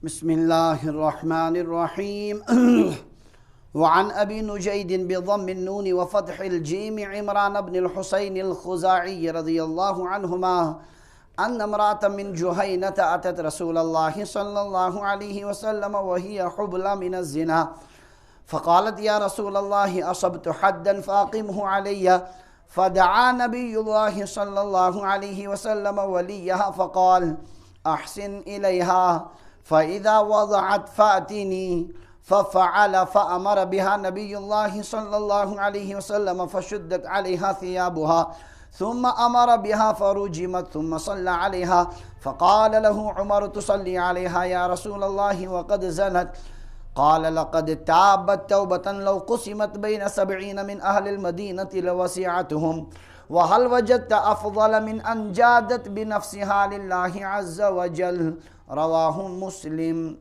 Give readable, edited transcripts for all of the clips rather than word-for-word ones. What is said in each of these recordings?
بسم الله الرحمن الرحيم وعن أبي نجيد بضم النون وفتح الجيم عمران بن الحسين الخزاعي رضي الله عنهما أن امرأة من جهينة أتت رسول الله صلى الله عليه وسلم وهي حبلى من الزنا فقالت يا رسول الله أصبت حدا فأقمه علي فدعا نبي الله صلى الله عليه وسلم وليها فقال أحسن إليها فإذا وضعت فأتني ففعل فأمر بها نبي الله صلى الله عليه وسلم فشدت عليها ثيابها ثم أمر بها فرجمت ثم صلى عليها فقال له عمر تصلي عليها يا رسول الله وقد زنت قال لقد تابت توبة لو قسمت بين 70 من أهل المدينة لوسعتهم وهل وجدت أفضل من أن جادت بنفسها لله عز وجل رواہ مسلم۔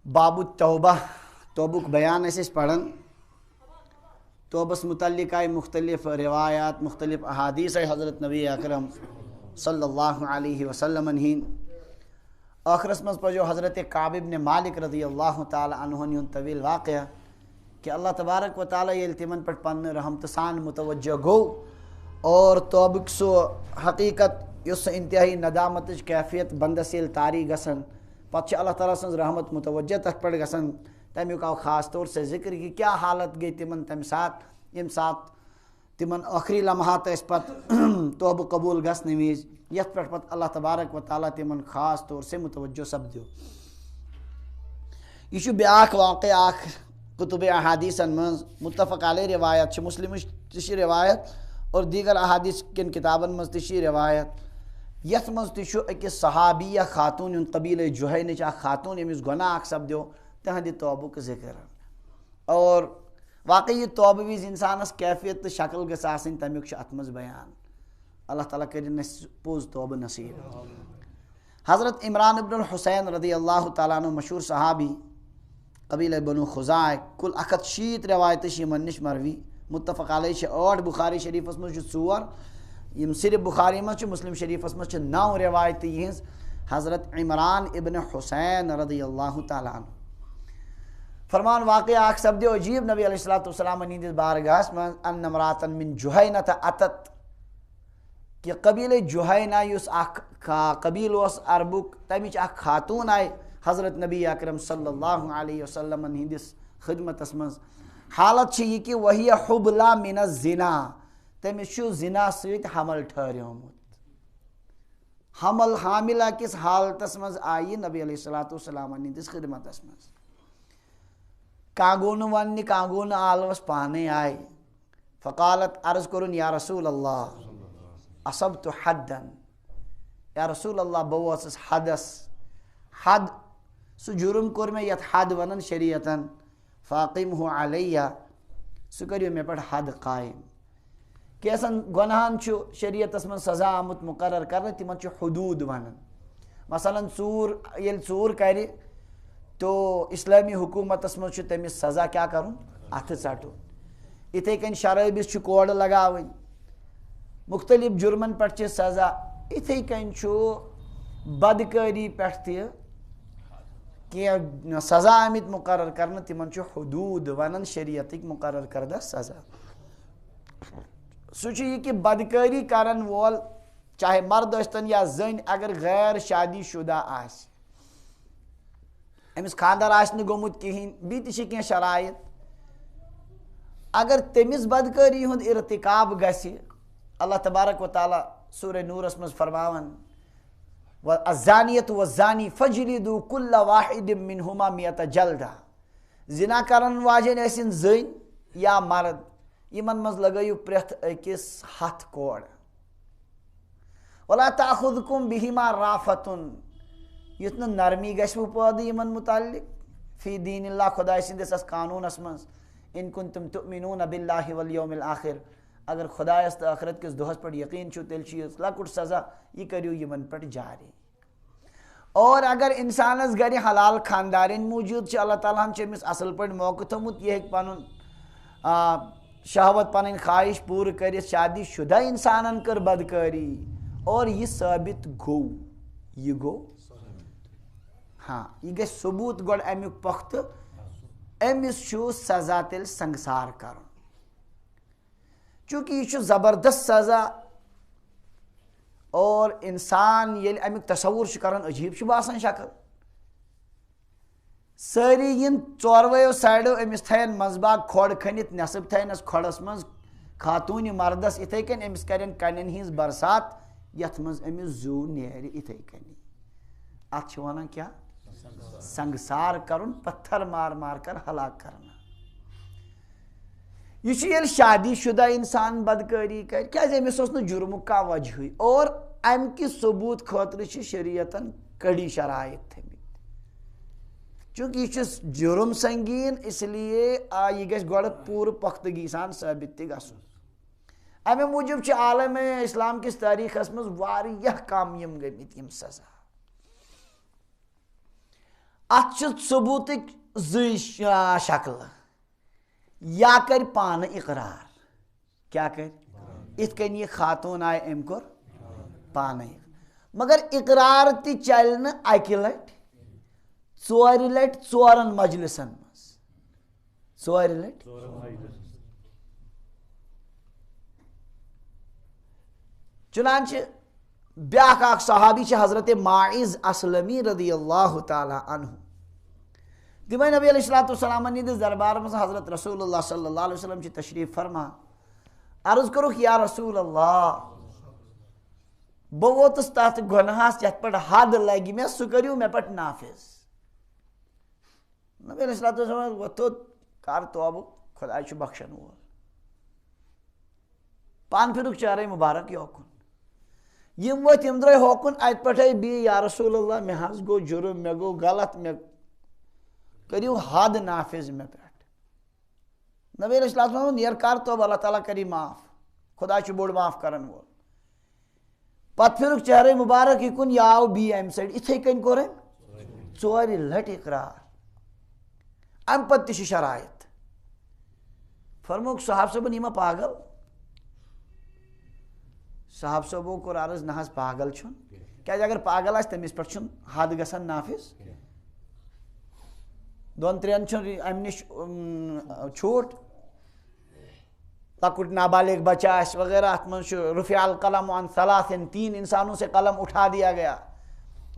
باب التوبہ توبک بیان اس پڑھن توبس متعلق آئی مختلف روایات مختلف احادیث ہے حضرت نبی اکرم صلی اللہ علیہ وسلم ہین آخرس مز پجو حضرت کعب بن مالک رضی اللہ تعالی عنہ ہن طویل واقعہ کہ اللہ تبارک و تعالی یہ تمن پہ پن رحمت سان متوجہ گو اور توبک سو حقیقت اس انتہائی ندامت کیفیت بندس یل تاری گسن پتہ اللہ تعالیٰ سن رحمت متوجہ تک پہ گسن تمیک آو خاص طور سے ذکر کی کیا حالت گئی تمن تم سات یم سات تمن آخری لمحات اس پت توب قبول گسن ویز یت پہ پت اللہ تبارک و تعالیٰ تمن خاص طور سے متوجہ سپدیو یہ بیاکھ واقع آخ کتب احادیث من متفق علیہ روایت مسلم تشی روایت اور دیگر احادیث کن کتابن من تشی روایت یت من تشو اکس صحابیہ خاتون قبیل جوہینچ خاتون یمس گناہ اخ سپدیو تہند توبک ذکر اور واقعی توبہ وز انسانس کیفیت تو شکل گژھِ آسٕنۍ تمیُک چھُ اتھ منٛز بیان اللہ تعالیٰ کٔرِنۍ اَسہِ پوٚز توبہ نصیب۔ حضرت عمران ابن الحسین رضی اللہ تعالیٰ عنہ مشہور صحابی قبیلہ بنو خزاع کل 160 روایت یمن نش مروی متفق علیہ 8 بخاری شریفس مز 4 یم صرف بخاری مز مسلم شریفس مز 9 روایت یہنز حضرت عمران ابن حسین رضی اللہ تعالیٰ عنہ فرمان واقع اخ سپدیو عجیب نبی علیہ السلام ہندس بارگاہس من ان امرأة من جہینہ اتت کہ قبیلہ جہینہ یس اخ قبیل اس عربک تمچ اخ خاتون آئی حضرت نبی اکرم صلی اللہ علیہ وسلم ہندس خدمت من حالت یہ کہ وہی حبلہ من الزنا تمس زنا ست حمل ٹھہریومت حمل حاملہ کس حالتس من آئی نبی علیہ السلام ہندس خدمت من کانگون ون کانگون آلوس پانے آئی فقالت عرض کرن یا رسول اللہ اصبت حدا یا رسول اللہ بوس حدس حد سو جرم کور میں یت حد ونن شریعتن فاقمہ علیہ سو کریو میں پڑھ حد قائم کیسن گناہن چھو شریعتس من سزا آمت مقرر کرنے تمن چھو حدود ونن مثلا یل ژور کری تو اسلامی حکومت من تمس سزا کیا کرن اتھ ژٹن اتھے کن شرابس کوڑ لگاون مختلف جرمن پہ سزا اتھے کن بدکاری پہ سزا آمت مقرر کرنے تمن حدود ونن شریعتک مقرر کردہ سزا سہ یہ کہ بدکاری کرن وول چاہے مرد ٲسۍتن یا زن اگر غیر شادی شدہ آس امس خاندار آس نہٕ گوٚمُت کہین بیٚیہِ تہِ چھِ کینٛہہ شرائط اگر تمس بدکاری ہُنٛد ارتکاب گژھِ اللہ تبارک و تعالیٰ سورہ نورس مز فرماون الزانیۃ والزانی فجلدوا کل واحد منہما 100 جلدہ زنا کرن واجن ٲسِن زٔنۍ یا مرد یمن مز لگٲیِو پرٛٮ۪تھ أکِس 100 کوڑ ولا تأخذکم بہما رافتن یُتھ نہٕ نرمی گژھوٕ پٲدٕ یمن متعلق فی دین اللہ خدائے سندس اس قانونس مز ان کنتم تؤمنون باللہ والیوم الآخر اگر خدایس تو آخرت کس دہس پہ یقین چھو تیل چھ لکٹ سزا یہ کریو یمن پہ جاری اور اگر انسانس گھر حلال خاندارن موجود اللہ تعالیٰ ہن امس اصل پہ موقع تھومت یہ پن شہوت پن خواہش پور کرت شادی شدہ انسانن کر بدکاری اور یہ ثابت گو یہ گو ہاں یہ گژھِ ثبوت گۄڈٕ امیُک پختہٕ أمِس چھُ سزا تیٚلہِ سنگسار کرُن چونکہ یہ چھُ زبردست سزا اور انسان ییٚلہِ امیُک تصور چھُ کران عجیب چھُ باسان شکل ساری ین ژورویو سایڈو أمِس تھاین منٛزباگ کھۄڈ کھٔنِتھ نٮ۪صٕب تھاینس کھۄڈس منٛز خاتوٗنہِ مردس یِتھٕے کٔنۍ أمِس کرن کنٮ۪ن ہِنٛز برسات یتھ منٛز أمِس زوٗ نیرِ یِتھٕے کٔنی اتھ چھِ ونان کیٛاہ سنگسار کرن پتھر مار مار کر ہلاک کرنا یہ چھُ ییٚلہِ شادی شدہ انسان بدکٲری کرِ کیٛازِ أمِس اوس نہٕ جُرمُک کانٛہہ وجہٕے اور امہِ کہِ ثبوٗت خٲطرٕ چھِ شریعتن کڑی شرائط تھٲمٕتۍ چونکہ یہ چھُ جُرم سنگین اس لیے یہ گژھِ گۄڈٕ پوٗرٕ پختگی سان ثٲبت تہِ گژھُن امہِ موٗجوٗب چھِ عالم اسلام کِس تٲریٖخس منٛز واریاہ کم یِم گٔمٕتۍ یِم سزا اتھ چھِ ثبوٗتٕکۍ زٕے شکلہٕ یا کر پانہٕ اقرار کیٛاہ کر یِتھ کٔنۍ یہِ خاتوٗن آیہِ أمۍ کوٚر پانے مگر اقرار تہِ چلہِ نہٕ اکہِ لٹہِ ژورِ لٹہِ ژورن مجلسن منٛز ژورِ لٹہِ چنانچہ بیاکھ اکھ صحابی چھِ حضرت ماعز اسلمی رضی اللہ تعالیٰ عنہ تِمے نبی علیہ الصلوۃ والسلام ہٕنٛدِس دربارس منٛز حضرت رسول اللہ صلی اللہ علیہ وسلم چھِ تشریف فرما عرض کوٚرُکھ یا رسول اللہ بہٕ ووتُس تتھ گۄنہس یتھ پٮ۪ٹھ حد لگہِ مےٚ سُہ کٔرِو مےٚ پٮ۪ٹھ نافذ نبی علیہ الصلوۃ والسلام ووٚتھُت کر توبہٕ خۄداے چھُ بخشن وول پان پھِرُکھ چارے مبارک یوکُن یم ؤتھۍ یم درٛاے ہوکُن اتہِ پٮ۪ٹھے بِہِو یا رسول اللہ مےٚ حظ گوٚو جُرم مےٚ گوٚو غلط مےٚ کٔرِو حد نافذ مےٚ پٮ۪ٹھ نبی علیہ الصلوۃ والسلام نیر کر توبہٕ اللہ تعالیٰ کری معاف خدا چھُ بوٚڑ معاف کرن وول پتہٕ پھِرُکھ چہرے مبارک یِکُن یہِ آو بیٚیہِ امہِ سایڈٕ یِتھٕے کٔنۍ کوٚر أمۍ ژورِ لٹہِ اقرار امہِ پتہٕ تہِ چھِ شرائط فرمووُکھ صاحب صٲبن یہِ ما پاگل صاحب صٲبو کوٚر عرض نہ حظ پاگل چھُنہٕ کیٛازِ اگر پاگل آسہِ تٔمِس پٮ۪ٹھ چھُنہٕ حد گژھان نافذ دۄن ترٛٮ۪ن چھُنہٕ امہِ نِش چھوٗٹ لۄکُٹ نابالغ بچہ آسہِ وغیرہ اتھ منٛز چھُ رفع القلم عن ثلاث 3 انسانوں سے قلم اٹھا دیا گیا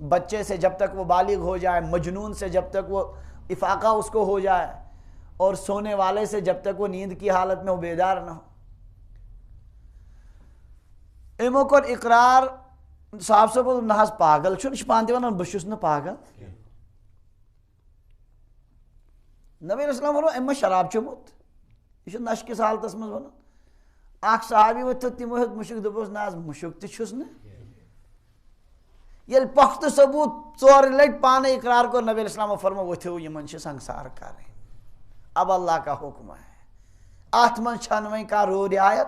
بچے سے جب تک وہ بالغ ہو جائے مجنون سے جب تک وہ افاقہ اس کو ہو جائے اور سونے والے سے جب تک وہ نیند کی حالت میں وہ بیدار نہ ہو یِمو کوٚر اقرار صاحب صٲب نہ حظ پاگل چھُنہٕ یہِ چھُ پانہٕ تہِ ونان بہٕ چھُس نہٕ پاگل نبی علیہ السلام ووٚن أمۍ ما شراب چوٚمُت یہِ چھُ نشہٕ کِس حالتس منٛز ونان اکھ صحابی ؤتھِتھ تِمو ہیوٚت مُشُک دوٚپُس نہ حظ مُشُک تہِ چھُس نہٕ ییٚلہِ پۄختہٕ ثبوٗت ژورِ لٹہِ پانے اقرار کوٚر نبی علیہ السلامو فرمو ؤتھِو یِمن چھِ سنگسار کرٕنۍ اب اللہ کا حکم ہے اتھ منٛز چھنہٕ وۄنۍ کانٛہہ رو رعایت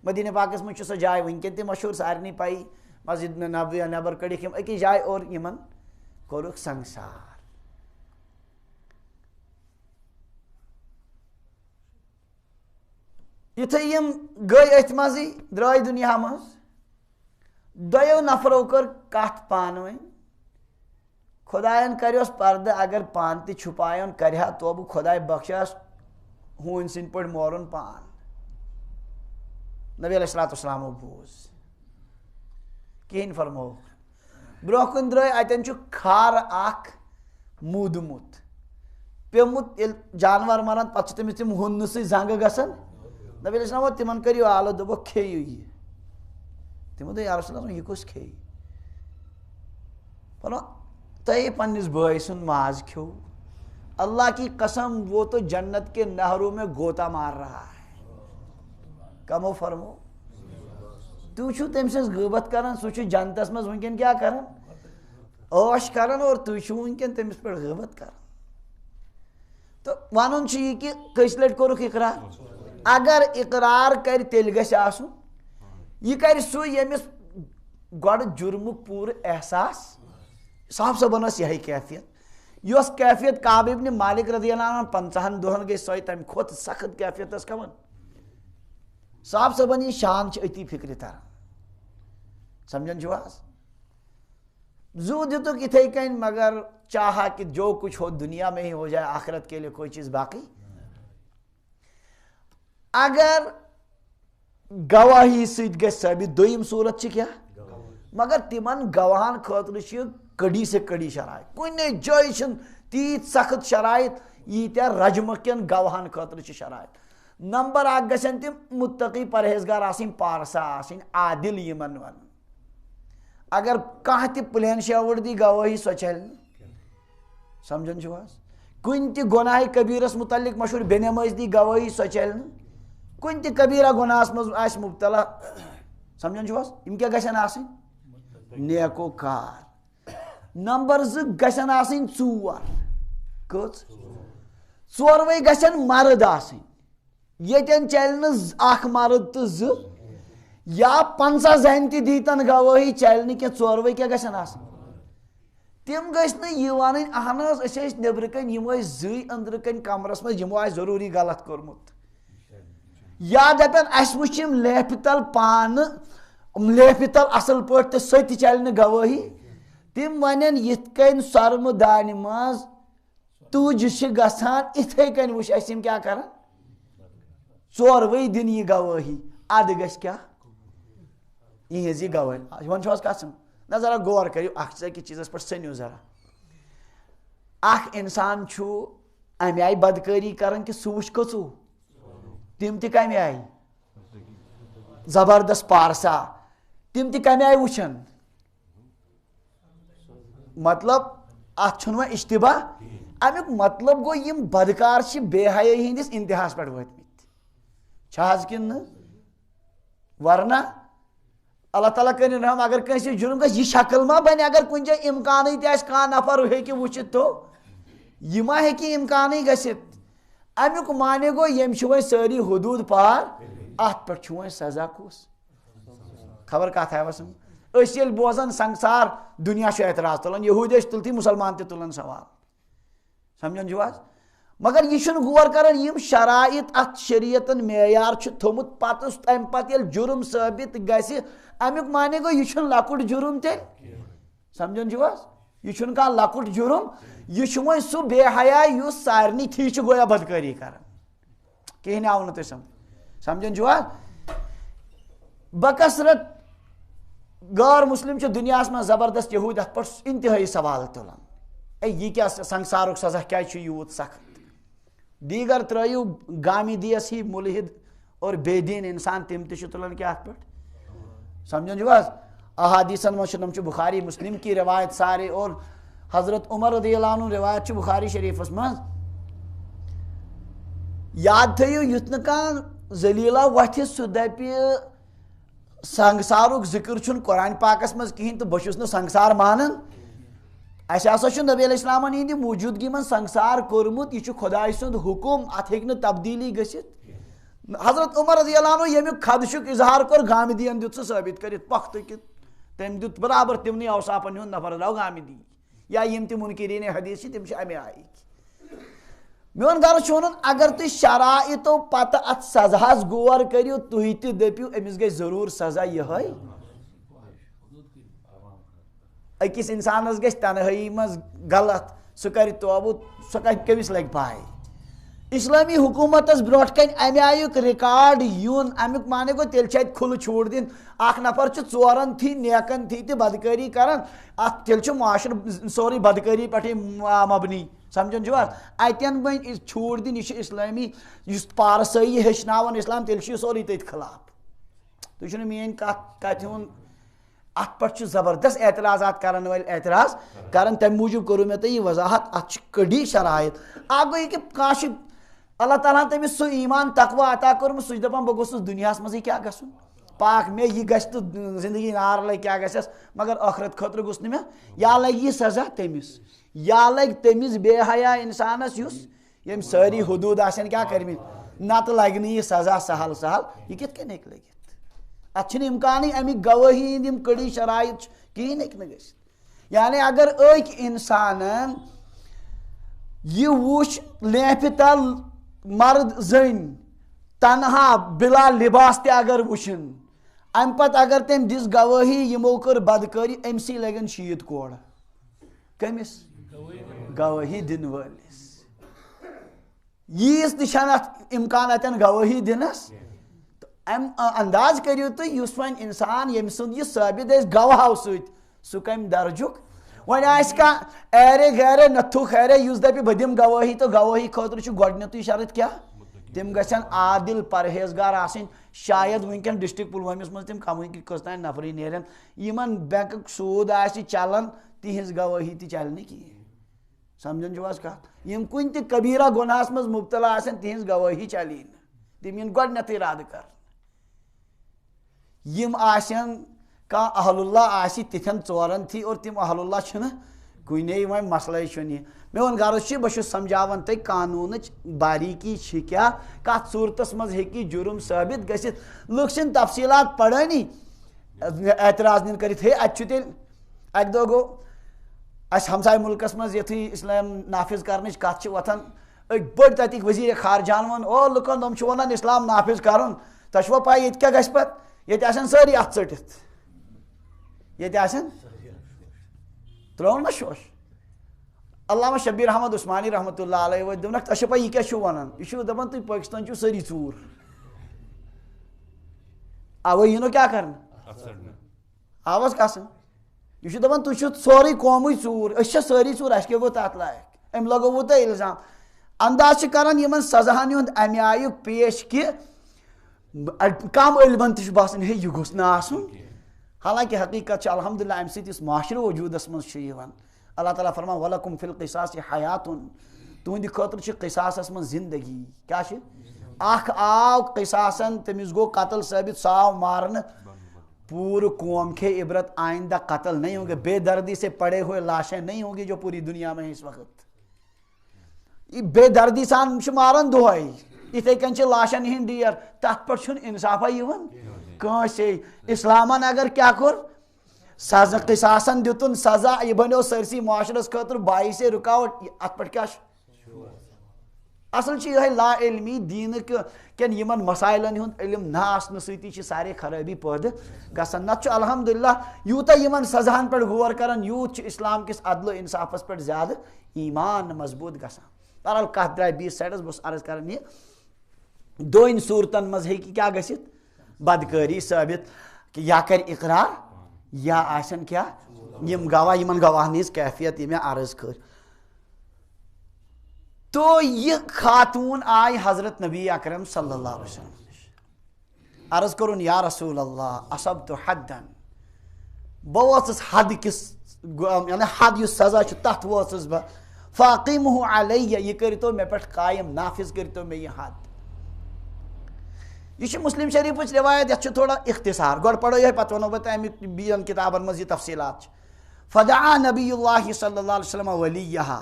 مدینہ پاکس منٛز چھِ سۄ جاے وٕنکٮ۪ن تہِ مشہوٗر سارنٕے پایی مسجد نبویہ نٮ۪بر کٔڑِکھ یِم أکِس جایہِ اور یِمن کوٚرُکھ سنگسار یِتھُے یِم گٔے أتھۍ منٛزٕے درٛاے دُنیا منٛز دۄیو نفرو کٔر کتھ پانہٕ ؤنۍ خۄداین کریوس پردٕ اگر پانہٕ تہِ چھُپایون کرِ ہا توبہٕ خۄداے بخشاس ہوٗنۍ سٕنٛدۍ پٲٹھۍ مورُن پان نبی علیہ الصلوۃ والسلامو بوٗز کِہیٖنۍ فرمووُکھ برونٛہہ کُن درٛاے اتٮ۪ن چھُ کھار اکھ موٗدمُت پیوٚمُت ییٚلہِ جانور مران پتہٕ چھِ تٔمِس تِم ہُنٛدنہٕ سۭتۍ زنٛگہٕ گژھان نبی علیہ السلام تِمن کٔرِو آلو دوٚپُکھ کھیٚیِو یہِ تِمو دوٚپ یا رسول اللہ یہِ کُس کھیٚیہِ فرموو تۄہے پننِس بٲے سُنٛد ماز کھیوٚو اللہ کی قسم وہ تو جنت کے نہروں میں غوطہ مار رہا ہے کمو فرمو تُہۍ چھِو تٔمۍ سٕنٛز غٲبت کران سُہ چھُ جنتس منٛز وٕنکٮ۪ن کیٛاہ کران عٲش کران اور تُہۍ چھِو وٕنکٮ۪ن تٔمِس پٮ۪ٹھ غٲبت کران تہٕ ونُن چھُ یہِ کہِ کٔژِ لٹہِ کوٚرُکھ اقرار اگر اقرار کرِ تیٚلہِ گژھِ آسُن یہِ کرِ سُہ ییٚمِس گۄڈٕ جُرمُک پوٗرٕ احساس صاحب صٲبن ٲس یِہے کیفیت یس کیفیت کعب ابن مالک رضی اللہ عنہ 50 دہن گئی سوئی تم کھوت سخت کیفیت اس کمن صاحب صبن یہ شان اتی فکر تران سمجھن چھو آس زو دیتو اتھے کن مگر چاہا کہ جو کچھ ہو دنیا میں ہی ہو جائے آخرت کے لیے کوئی چیز باقی اگر گواہی سید گئے ثابت دویم صورت چھ کیا مگر تمن گواہان خاطر چھ کڑی سے کڑی شرائط کنے جائے چھن تیت سخت شرائط یہ رجم کن گواہان خاطر چھ شرائط نمبر 1 گژھن تم متقی پرہیزگار آسن پارسا آسن عادل یمن ون اگر کانٛہہ تہ پلین شاوڑ دی گواہی سو چل سمجھن چھو حظ کن تہ گناہ کبیرس متعلق مشہور بے نماز دی گواہی سو چل کن تہ کبیرہ گناہس مز آس مبتلا سمجھن چھو حظ یم کیا گژھن آسن نیکو کار نمبر 2 گژھن آسن ژور کٔژ ژوروے گژھن مرد آسن یتن چل اخ مرد تو 2 یا 50 زن تہ دیتن گواہی چل نہ کی ژوروے کیا گژھن آسن تم گژھِ نہٕ یہِ وَنٕنۍ اہن حظ أسۍ ٲسۍ نیٚبرٕ کَنۍ یِم ٲسۍ 2 أنٛدرٕ کَنۍ کمرس منٛز یِمو آسہِ ضروٗری غلط کوٚرمُت یا دپن اَسہِ وٕچھ یِم لیفہِ تل پانہٕ لیفہِ تل اصل پٲٹھۍ تہٕ سۄ تہِ چلہِ نہٕ گوٲہی تم ونن یِتھ کٔنۍ سۄرمہٕ دانہِ منٛز تُج چھِ گژھان اِتھے کٔنۍ وٕچھ اَسہِ یِم کیٛاہ کران ژوروے دِن یہِ گوٲہی ادٕ گژھِ کیٛاہ یِہنٛز یہِ گوٲہی وۄنۍ چھُ حظ کتھ نہ ذرا غور کٔرِو اکھ أکِس چیٖزس پٮ۪ٹھ سٔنِو ذرا اکھ انسان چھُ امہِ آیہِ بدکٲری کران کہِ سُہ وٕچھ کٔژوٗ تِم تہِ کمہِ آیہِ زبردست پارسا تِم تہِ کمہِ آیہِ وٕچھن مطلب اتھ چھُنہٕ وۄنۍ اشتباہ امیُک مطلب گوٚو یِم بدکار چھِ بے حیٲیی ہٕنٛدِس انتہاہس پٮ۪ٹھ وٲتمٕتۍ چھا حظ کِنہٕ نہٕ ورنہ اللہ تعالیٰ کٔرِنۍ رحم اگر کٲنٛسہِ جُرم گژھِ یہِ شکل ما بنہِ اگر کُنہِ جایہِ امکانٕے تہِ آسہِ کانٛہہ نفر ہیٚکہِ وٕچھِتھ تو یہِ ما ہیٚکہِ امکانٕے گٔژھِتھ امیُک معنی گوٚو ییٚمۍ چھِ وۄنۍ سٲری حدوٗد پار اتھ پٮ۪ٹھ چھُ وۄنۍ سزا کُس خبر کتھ آوا سمجھ أسۍ ییٚلہِ بوزان سنگسار دُنیا چھُ اعتراض تُلان یہوٗدی ٲسۍ تُلتھٕے مُسلمان تہِ تُلان سوال سمجھان چھِو حظ مگر یہِ چھُنہٕ غور کران یِم شرائط اتھ شریعتن معیار چھُ تھوٚمُت پتہٕ تمہِ پتہٕ ییٚلہِ جُرم ثٲبت گژھِ امیُک معنی گوٚو یہِ چھُنہٕ لۄکُٹ جُرم تیٚلہِ سمجھان چھِو حظ یہِ چھُنہٕ کانٛہہ لۄکُٹ جُرم یہِ چھُ وۄنۍ سُہ بے حیا یُس سارنٕے تھی چھُ گویا بدکٲری کران کِہیٖنۍ آو نہٕ تۄہہِ سمجھ سمجھان چھِو حظ بکثرت غٲر مسلم چھِ دُنیاہس منٛز زبردست یہوٗدۍ اتھ پٮ۪ٹھ انتہٲیی سوال تُلان اے یہِ کیٛاہ سنگسارُک سزا کیٛازِ چھُ یوٗت سخت دیگر ترٲیِو گامِدیس ہی مُلحد اور بے دین انسان تِم تہِ چھِ تُلان کیٛاہ اتھ پٮ۪ٹھ سمجھان چھِو حظ احادیثن منٛز چھِ تِم چھِ بخاری مسلم کی روایت سارے اور حضرت عمر رضی اللہ عنہ روایت چھِ بخاری شریفس منٛز یاد تھٲیِو یُتھ نہٕ کانٛہہ ذلیٖلا وۄتھِ سُہ دپہِ سنگسارُک ذکر چھُنہٕ قرآن پاکس منٛز کِہینۍ تہٕ بہٕ چھُس نہٕ سنگسار مانان اسہِ ہسا چھُ نبی علیہ السلامن ہِنٛدِ موٗجوٗدگی منٛز سنگسار کوٚرمُت یہِ چھُ خۄداے سُنٛد حُکُم اتھ ہیٚکہِ نہٕ تبدیٖلی گٔژھِتھ حضرت عمر رضی اللہ عنہ ییٚمیُک خدشُک اظہار کوٚر گامدین دیُت سُہ ثٲبت کٔرِتھ پۄختہٕ کہِ تٔمۍ دیُت برابر تِمنٕے اوصافن ہُنٛد نفر درٛاو گامدی یا یِم تہِ مُنکریٖن حدیث چھِ تِم چھِ امے آیِکۍ میون غرض چھُ وَنُن اگر تُہۍ شرائطو پتہٕ اتھ سزاہس غور کٔرِو تُہۍ تہِ دٔپِو أمِس گژھِ ضروٗر سزا یِہوٚے أکِس انسانس گژھِ تنہٲیی منٛز غلط سُہ کرِ توبہٕ سُہ کٔمِس لگہِ پاے اسلٲمی حکوٗمتس برونٛٹھ کنہِ امہِ آیُک رِکاڈ یُن امیُک معنی گوٚو تیٚلہِ چھِ اتہِ کھُلہٕ چھوٗٹ دِنۍ اکھ نفر چھُ ژورن تھی نیکن تھی تہِ بدکٲری کران اتھ تیٚلہِ چھُ معاشرٕ سورُے بدکٲری پٮ۪ٹھٕے مبنی سمجھان چھِو حظ اتٮ۪ن بنہِ چھوٗٹ دِنۍ یہِ چھُ اسلٲمی یُس پارسٲیی ہیٚچھناوان اسلام تیٚلہِ چھُ یہِ سورُے تٔتھۍ خٕلاف تُہۍ چھُو نہٕ میٲنۍ کتھِ ہُنٛد اتھ پٮ۪ٹھ چھُ زبردست اعتراضات کرن وٲلۍ اعتراض کران تمہِ موٗجوٗب کوٚروٕ مےٚ تۄہہِ یہِ وضاحت اتھ چھِ کٔڑی شرائط اکھ گوٚو یہِ کہِ کانٛہہ چھُ اللہ تعالیٰ ہن تٔمِس سُہ ایٖمان تقوا عطا کوٚرمُت سُہ چھُ دپان بہٕ گوٚژھُس دُنیاہس منٛزٕے کیٛاہ گژھُن پاک مےٚ یہِ گژھِ تہٕ زندگی نار لگہِ کیٛاہ گژھٮ۪س مگر ٲخرت خٲطرٕ گوٚژھ نہٕ مےٚ یا لگہِ یہِ سزا تٔمِس یا لگہِ تٔمِس بے حیا انسانس یُس ییٚمۍ سٲری حدوٗد آسن کیٛاہ کٔرمٕتۍ نتہٕ لگہِ نہٕ یہِ سزا سہل سہل یہِ کِتھ کٔنۍ ہیٚکہِ لٔگِتھ اتھ چھِنہٕ امکانٕے امیِکۍ گوٲہی ہِنٛدۍ یِم کٔڑی شرائط چھِ کِہینۍ ہیٚکہِ نہٕ گٔژھِتھ یعنی اگر أکۍ انسانن یہ وچ لیمپہِ تل مرد زن تنہا بلا لباس تہ اگر وچھن ام پتہ اگر تم دس گواہی یمو کر بدکاری امسی لگن 60 کوڑ کمس گواہی دن وٲلِس ییٖژ تہِ چھنہٕ اتھ امکان اتٮ۪ن گواہی دِنس ام انداز کٔرِو تُہۍ یُس وۄنۍ انسان ییٚمہِ سُنٛد یہِ ثٲبت أسۍ گواہو سۭتۍ سُہ کمہِ درجُک وۄنۍ آسہِ کانٛہہ ایرے گیرے نتھو خیرے یُس دپہِ بہٕ دِمہٕ گواہی تہٕ گواہی خٲطرٕ چھُ گۄڈنیُتٕے شرط کیٛاہ تم گژھن عادل پرہیزگار آسٕنۍ شاید ونکٮ۪ن ڈسٹرک پُلوٲمِس منٛز تِم کمٕے کٔژتانۍ نفری نیرن یِمن بینکُک سوٗد آسہِ چلان تِہنٛز گواہی تہِ چلہِ نہٕ کِہیٖنۍ سمجھان چھِو حظ کتھ یِم کُنہِ تہِ کبیٖرہ گۄناہس منٛز مُبتلا آسن تِہنٛز گواہی چلی نہٕ تِم یِن گۄڈنیتھٕے رد کرنہٕ یِم آسن کانٛہہ اہل اللہ آسہِ تِتھٮ۪ن ژورن تھی اور تِم اہل اللہ چھِنہٕ کُنے وۄنۍ مسلے چھُنہٕ یہِ میون غرض چھُ بہٕ چھُس سمجھاوان تۄہہِ قانوٗنٕچ باریٖکی چھِ کیٛاہ کتھ صوٗرتس منٛز ہیٚکہِ یہِ جُرم ثٲبت گٔژھِتھ لُکھ چھِنہٕ تفصیٖلات پرٲنی اعتراض نِن کٔرِتھ ہے اتہِ چھُ تیٚلہِ اکہِ دۄہ گوٚو اسہِ ہمساے مُلکس منٛز یُتھُے اسلام نافذ کرنٕچ کتھ چھِ وۄتھان أکۍ بٔڑۍ تتِکۍ وزیٖرِ خارجہن ووٚن او لُکن تِم چھِ ونان اسلام نافذ کرُن تۄہہِ چھُوا پاے ییٚتہِ کیٛاہ گژھِ پتہٕ ییٚتہِ آسن سٲری اتھ ژٔٹِتھ ییٚتہِ آسن ترٛٲوُن نا شوش علامہ شبیر احمد عثمانی رحمۃ اللہ علیہ وٲتۍ دوٚپنکھ تۄہہِ چھو پاے یہِ کیٛاہ چھُو ونان یہِ چھُو دپان تُہۍ پٲکِستان چھُو سٲری ژوٗر اوے یِنو کیٛاہ کرنہٕ آواز کھسان یہ چھُ دپان تُہۍ چھِو سورُے قومٕے ژوٗر أسۍ چھا سٲری ژوٗر اَسہِ کیٛاہ گوٚو تتھ لایق أمۍ لگووُ تۄہہِ الزام انداز چھِ کران یِمن سزاہن ہُنٛد امہِ آیُک پیش کہِ کم علمن تہِ چھُ باسان ہے یہِ گوٚژھ نہٕ آسُن حالانکہ حقیقت چھِ الحمدللہ امہِ سۭتۍ یُس معاشرٕ وجوٗدس منٛز چھُ یِوان اللہ تعالیٰ فرمان وَلَکُم فِی القِصاصِ حیاتُن تُہنٛدِ خٲطرٕ چھِ قِصاصس منٛز زندگی کیٛاہ چھِ اکھ آو قِصاصن تٔمِس گوٚو قتل ثٲبت سُہ آو مارنہٕ پوٗرٕ قوم کھے عبرت آئندہ قتل نہیں ہوں گے بے دردی سے پڑے ہوئے لاشیں نہیں ہوں گی جو پوری دنیا میں اس وقت یہ بے دردی سان چھِ ماران دۄہے یِتھے کٔنۍ چھِ لاشن ہِنٛدۍ ڈیر تتھ پٮ۪ٹھ چھُنہٕ انصافا یِوان کٲنٛسے اسلامن اگر کیٛاہ کوٚر سزا قِصاصن دِتُن سزا یہِ بنیو سٲرسٕے معاشرس خٲطرٕ باعث رُکاوٹ اتھ پٮ۪ٹھ کیٛاہ چھُ اصل چھِ یِہوٚے لا علمی دیٖنہٕ کٮ۪ن یِمن مسایلن ہُنٛد علم نہ آسنہٕ سۭتی چھِ سارے خرٲبی پٲدٕ گژھان نتہٕ چھُ الحمدللہ یوٗتاہ یِمن سزاہن پٮ۪ٹھ غور کران یوٗت چھُ اسلام کِس عدل و انصافس پٮ۪ٹھ زیادٕ ایمان مضبوٗط گژھان بہرحال کتھ درٛاے بیٚیِس سایڈس بہٕ اوسُس عرض کران یہِ دۄن صوٗرتن منٛز ہیٚکہِ کیٛاہ گٔژھِتھ بدکٲری ثٲبت کہ یا کرِ اقرار یا آسن کیٛاہ یِم گواہ یِمن گواہن ہِنٛز کیفیت یہِ مےٚ عرض کٔر تو یہ خاتون آئی حضرت نبی اکرم صلی اللہ علیہ وسلم عرض کرُن یا رسول اللہ اصبت حدن بہٕ وٲژٕس حد کِس یعنی حد یُس سزا چھُ تتھ وٲژٕس بہٕ فاقیمہ علیہ یہِ کٔرۍتو مےٚ پٮ۪ٹھ قایِم نافذ کٔرۍتو مےٚ یہِ حد یہ چھُ مسلم شریفٕچ روایت یتھ چھُ تھوڑا اختصار گۄڈٕ پرو یِہوٚے پتہٕ ونو بہٕ تۄہہِ امیُک بیٚین کِتابن منٛز یہِ تفصیٖلات چھِ فدعا نبی اللہ صلی اللہ علیہ وسلم ولیہا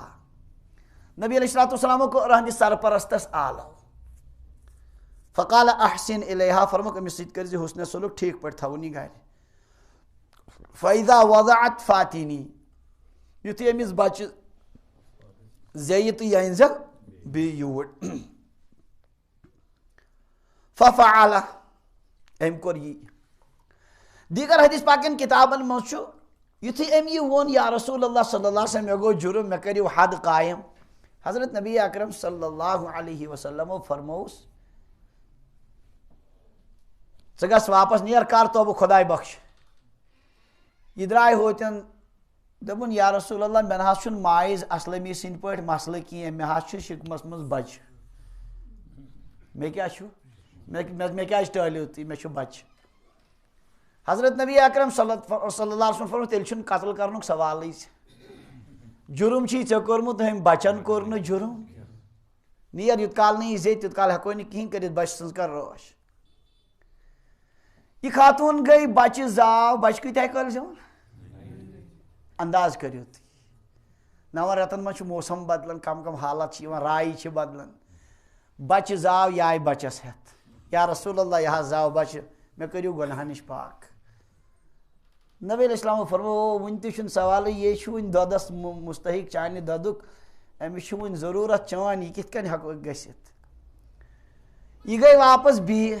نبی علیہ الصلوۃ والسلامو کوٚر أہنٛدِس سرپرستس آلو فقال احسن الیہا فرموکھ أمِس سۭتۍ کٔرۍزِ حُسنِ سلوٗک ٹھیٖک پٲٹھۍ تھاوُن یہِ گرِ فاذا وضعت فاتینی یُتھُے أمِس بچہِ زیٚیہِ تہٕ یہِ أنۍزٮ۪و بیٚیہِ یوٗرۍ ففعل أمۍ کوٚر یی دیٖگر حدیث پاکٮ۪ن کِتابن منٛز چھُ یُتھُے أمۍ یہِ ووٚن یا رسول اللہ صلی اللہ علیہ وسلم مےٚ گوٚو جُرم مےٚ کٔرِو حد قایِم حضرت نبی اکرم صلی اللہ علیہ وسلمو فرمووُس ژٕ گژھ واپس نیر کر توبہٕ خۄداے بخش یہِ درٛاے ہوتٮ۪ن دوٚپُن یا رسول اللہ مےٚ نہ حظ چھُنہٕ مایِز اسلمی سٕنٛدۍ پٲٹھۍ مسلہٕ کینٛہہ مےٚ حظ چھُ شِکمس منٛز بچہِ مےٚ کیٛاہ چھُ مےٚ کیٛازِ ٹٲلِو تُہۍ مےٚ چھُ بچہِ حضرت نبی اکرم صلی اللہ علیہ وسلم فرمووُس تیٚلہِ چھُنہٕ قتل کرنُک سوالٕے جُرم چھُے ژےٚ کوٚرمُت أمۍ بچن کوٚر نہٕ جُرم نیر یوٗت کال نہٕ یہِ زیٚیہِ تیوٗت کال ہٮ۪کو نہٕ کِہینۍ کٔرِتھ بچہِ سٕنٛز کر رٲچھ یہِ خاتوٗن گٔے بچہِ زاو بچہِ کۭتیٛاہ کٲلۍ زٮ۪وان انداز کٔرِو تُہۍ 9 رٮ۪تن منٛز چھُ موسم بدلان کم کم حالات چھِ یِوان رایہِ چھِ بدلان بچہِ زاو یہِ آیہِ بچس ہٮ۪تھ یا رسول اللہ یہِ حظ زاو بچہِ مےٚ کٔرِو گۄناہن نِش پاک نبی علیہ السلامو فرموو وُنہِ تہِ چھُنہٕ سوالٕے یے چھُ وُنہِ دۄدس مُستحق چانہِ دۄدُک أمس چھُ وٕنۍ ضروٗرت چٲنۍ یہِ کِتھ کٔنۍ ہٮ۪کو گٔژھِتھ یہِ گٔے واپس بیٚیہِ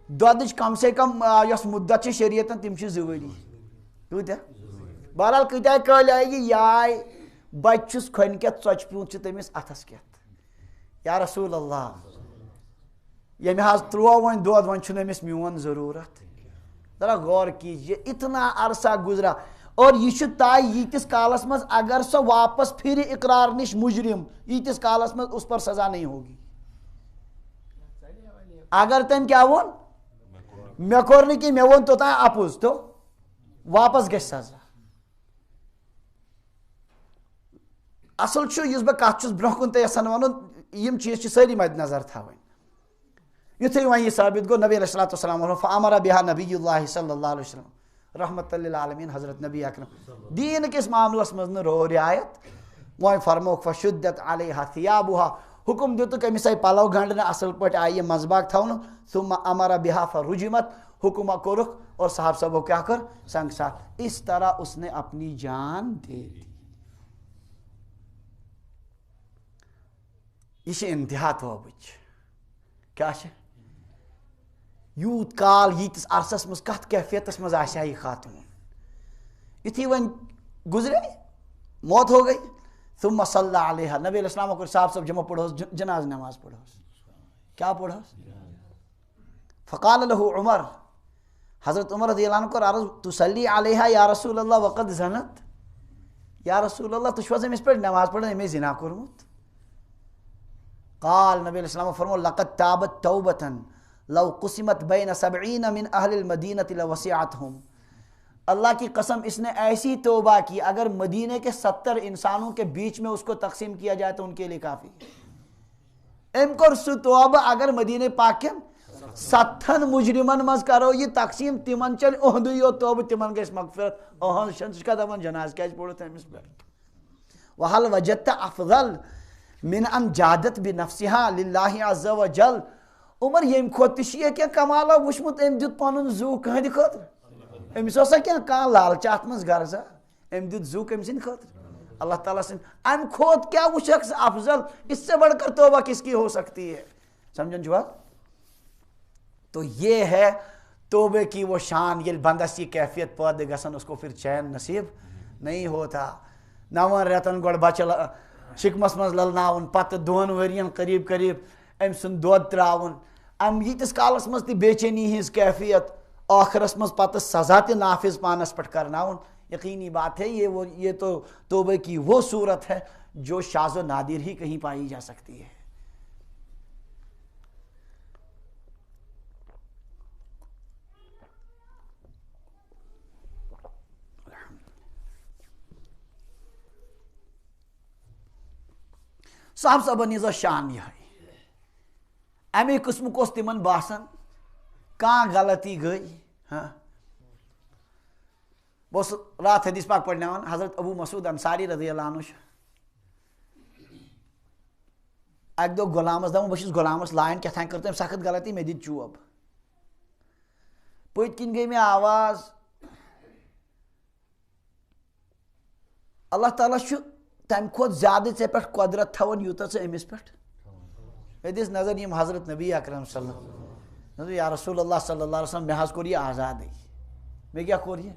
دۄدٕچ کم سے کم یۄس مُدت چھِ شریعتن تِم چھِ 2 ؤری کۭتیاہ بہرحال کۭتیاہ کٲلۍ آیہِ یہِ آے بچہِ چھُس کھۄنہِ کٮ۪تھ ژۄچہِ پیوٗنٛت چھُ تٔمِس اَتھس کٮ۪تھ یا رسول اللہ ییٚمہِ حظ ترٛوو وۄنۍ دۄد وۄنۍ چھُنہٕ أمِس میون ضروٗرت ذرا غور کیجیے اتنا عرصہ گزرا اور یہ چھُ طے ییٖتِس کالس منٛز اگر سۄ واپس پھرِ اقرار نِش مجرم ییٖتِس کالس منٛز اس پر سزا نہیں ہوگی اگر تٔمۍ کیٛاہ ووٚن مےٚ کوٚر نہٕ کینٛہہ مےٚ ووٚن توٚتام اپُز تو واپس گژھِ سزا اصل چھُ یُس بہٕ کتھ چھُس برونٛہہ کُن تہِ یژھان ونُن یِم چیٖز چھِ سٲری مدِ نظر تھاوٕنۍ یُتھُے وۄنۍ یہِ ثٲبت گوٚو نبی علیہ الصلوۃ والسلام فامر بہا نبی اللہ صلی اللہ علیہ وسلم رحمۃ للعالمین حضرت نبی اکرم دیٖن کِس معاملس منٛز نہٕ رو رعایت وۄنۍ فرموکھ فشدت علیہا ثیابہا حکم دِتُکھ أمِس آیہِ پلو گنڈنہٕ اصل پٲٹھۍ آیہِ یہِ منٛزباگ تھاونہٕ ثم امر بہا فرجمت حکمہ کوٚرُکھ اور صاحب صٲبو کیٛاہ کٔر سنگسار اس طرح اس نے اپنی جان دے دی یہ چھِ انتہا توبٕچ کیٛاہ چھِ یوٗت کال ییٖتِس عرصس منٛز کتھ کیفیتس منٛز آسہِ ہا یہِ خاتوٗن یُتھُے وۄنۍ گُزرے موت ہو گئی ثم صلی علیہا نبی علیہ السلام کوٚر صاحب صٲب جمع پڑھوس جناز نماز پڑھوس کیٛاہ پڑھوس فقال له عمر حضرت عمر رضی اللہ عنہ کوٚر عرض تصلی علیہا یا رسول اللہ وقد زنت یا رسول اللہ تُہۍ چھِو حظ أمِس پٮ۪ٹھ نماز پڑھان أمۍ زنا کوٚرمُت قال نبی علیہ السلام فرمو لقد تابت توبة لو قسمت بین 70 من اہل المدینة لوسعتهم اللہ کی قسم اس نے ایسی توبہ کی اگر مدینے کے 70 انسانوں کے بیچ میں اس کو تقسیم کیا جائے تو ان کے لیے کافی ام کور سہ توبہ اگر مدینہ پاک کٮ۪ن 70 مجرمن مز کرو یہ تقسیم تمن چل اہدُے یوت توبہ تمن گژھِ مغفرت اہن چھُ سُہ چھُ دپان جناز کیازِ پوٚرُتھ تٔمِس پٮ۪ٹھ وحل وجدت افضل من ان جادت بنفسها للہ عز وجل عمر ییٚمہِ کھۄتہٕ تہِ چھِ یہِ کینٛہہ کمالا وٕچھمُت أمۍ دیُت پنُن زُو کٕہٕنٛدِ خٲطرٕ أمِس اوسا کینٛہہ کانٛہہ لالچہ اتھ منٛز غرضا أمۍ دیُت زُو کٔمۍ سٕنٛدِ خٲطرٕ اللہ تعالیٰ سٕنٛدِ امہِ کھۄتہٕ کیٛاہ وٕچھکھ ژٕ افضل اس سے بڑھ کر توبہ کس کی ہو سکتی ہے سمجھن چھُوا تو یہ ہے توبے کی وہ شان ییٚلہِ بندس یہ کیفیت پٲدٕ گژھان اس کو پھر چین نصیب نہیں ہوتا 9 رٮ۪تن گۄڈٕ بچہِ شِکمس منٛز للناوُن پتہٕ 2 ؤرین قریٖب قریٖب أمۍ سُنٛد دۄد ترٛاوُن امہِ ییٖتِس کالس منٛز تہِ بے چینی ہِنٛز کیفیت ٲخرس منٛز پتہٕ سزا تہِ نافذ پانس پٮ۪ٹھ کرناوُن یقینی بات ہے یہ تو توبے کی وہ صورت ہے جو شاذ و نادر ہی کہیں پائی جا سکتی ہے صاحب صٲبن یٖژ شان یِہے امی قٕسمُک اوس تِمن باسان کانٛہہ غلطی گٔے بہٕ اوسُس راتھ حدیث پاک پرناوان حضرت ابو مسعود انصاری رضی اللہ عنہ چھُ اکہِ دۄہ غلامس دپان بہٕ چھُس غلامس لایان کیٛاتھانۍ کٔر تٔمۍ سخت غلطی مےٚ دِتۍ چوب پٔتۍ کِنۍ گٔے مےٚ آواز اللہ تعالیٰ چھُ تمہِ کھۄتہٕ زیادٕ ژےٚ پٮ۪ٹھ قۄدرت تھاوان یوٗتاہ ژٕ أمِس پٮ۪ٹھ مےٚ دِژ نظر یِم حضرت نبی اکرم صلی اللہ یا رسول اللہ صلی اللہ علیہ وسلم مےٚ حظ کوٚر یہِ آزادٕے مےٚ کیٛاہ کوٚر یہِ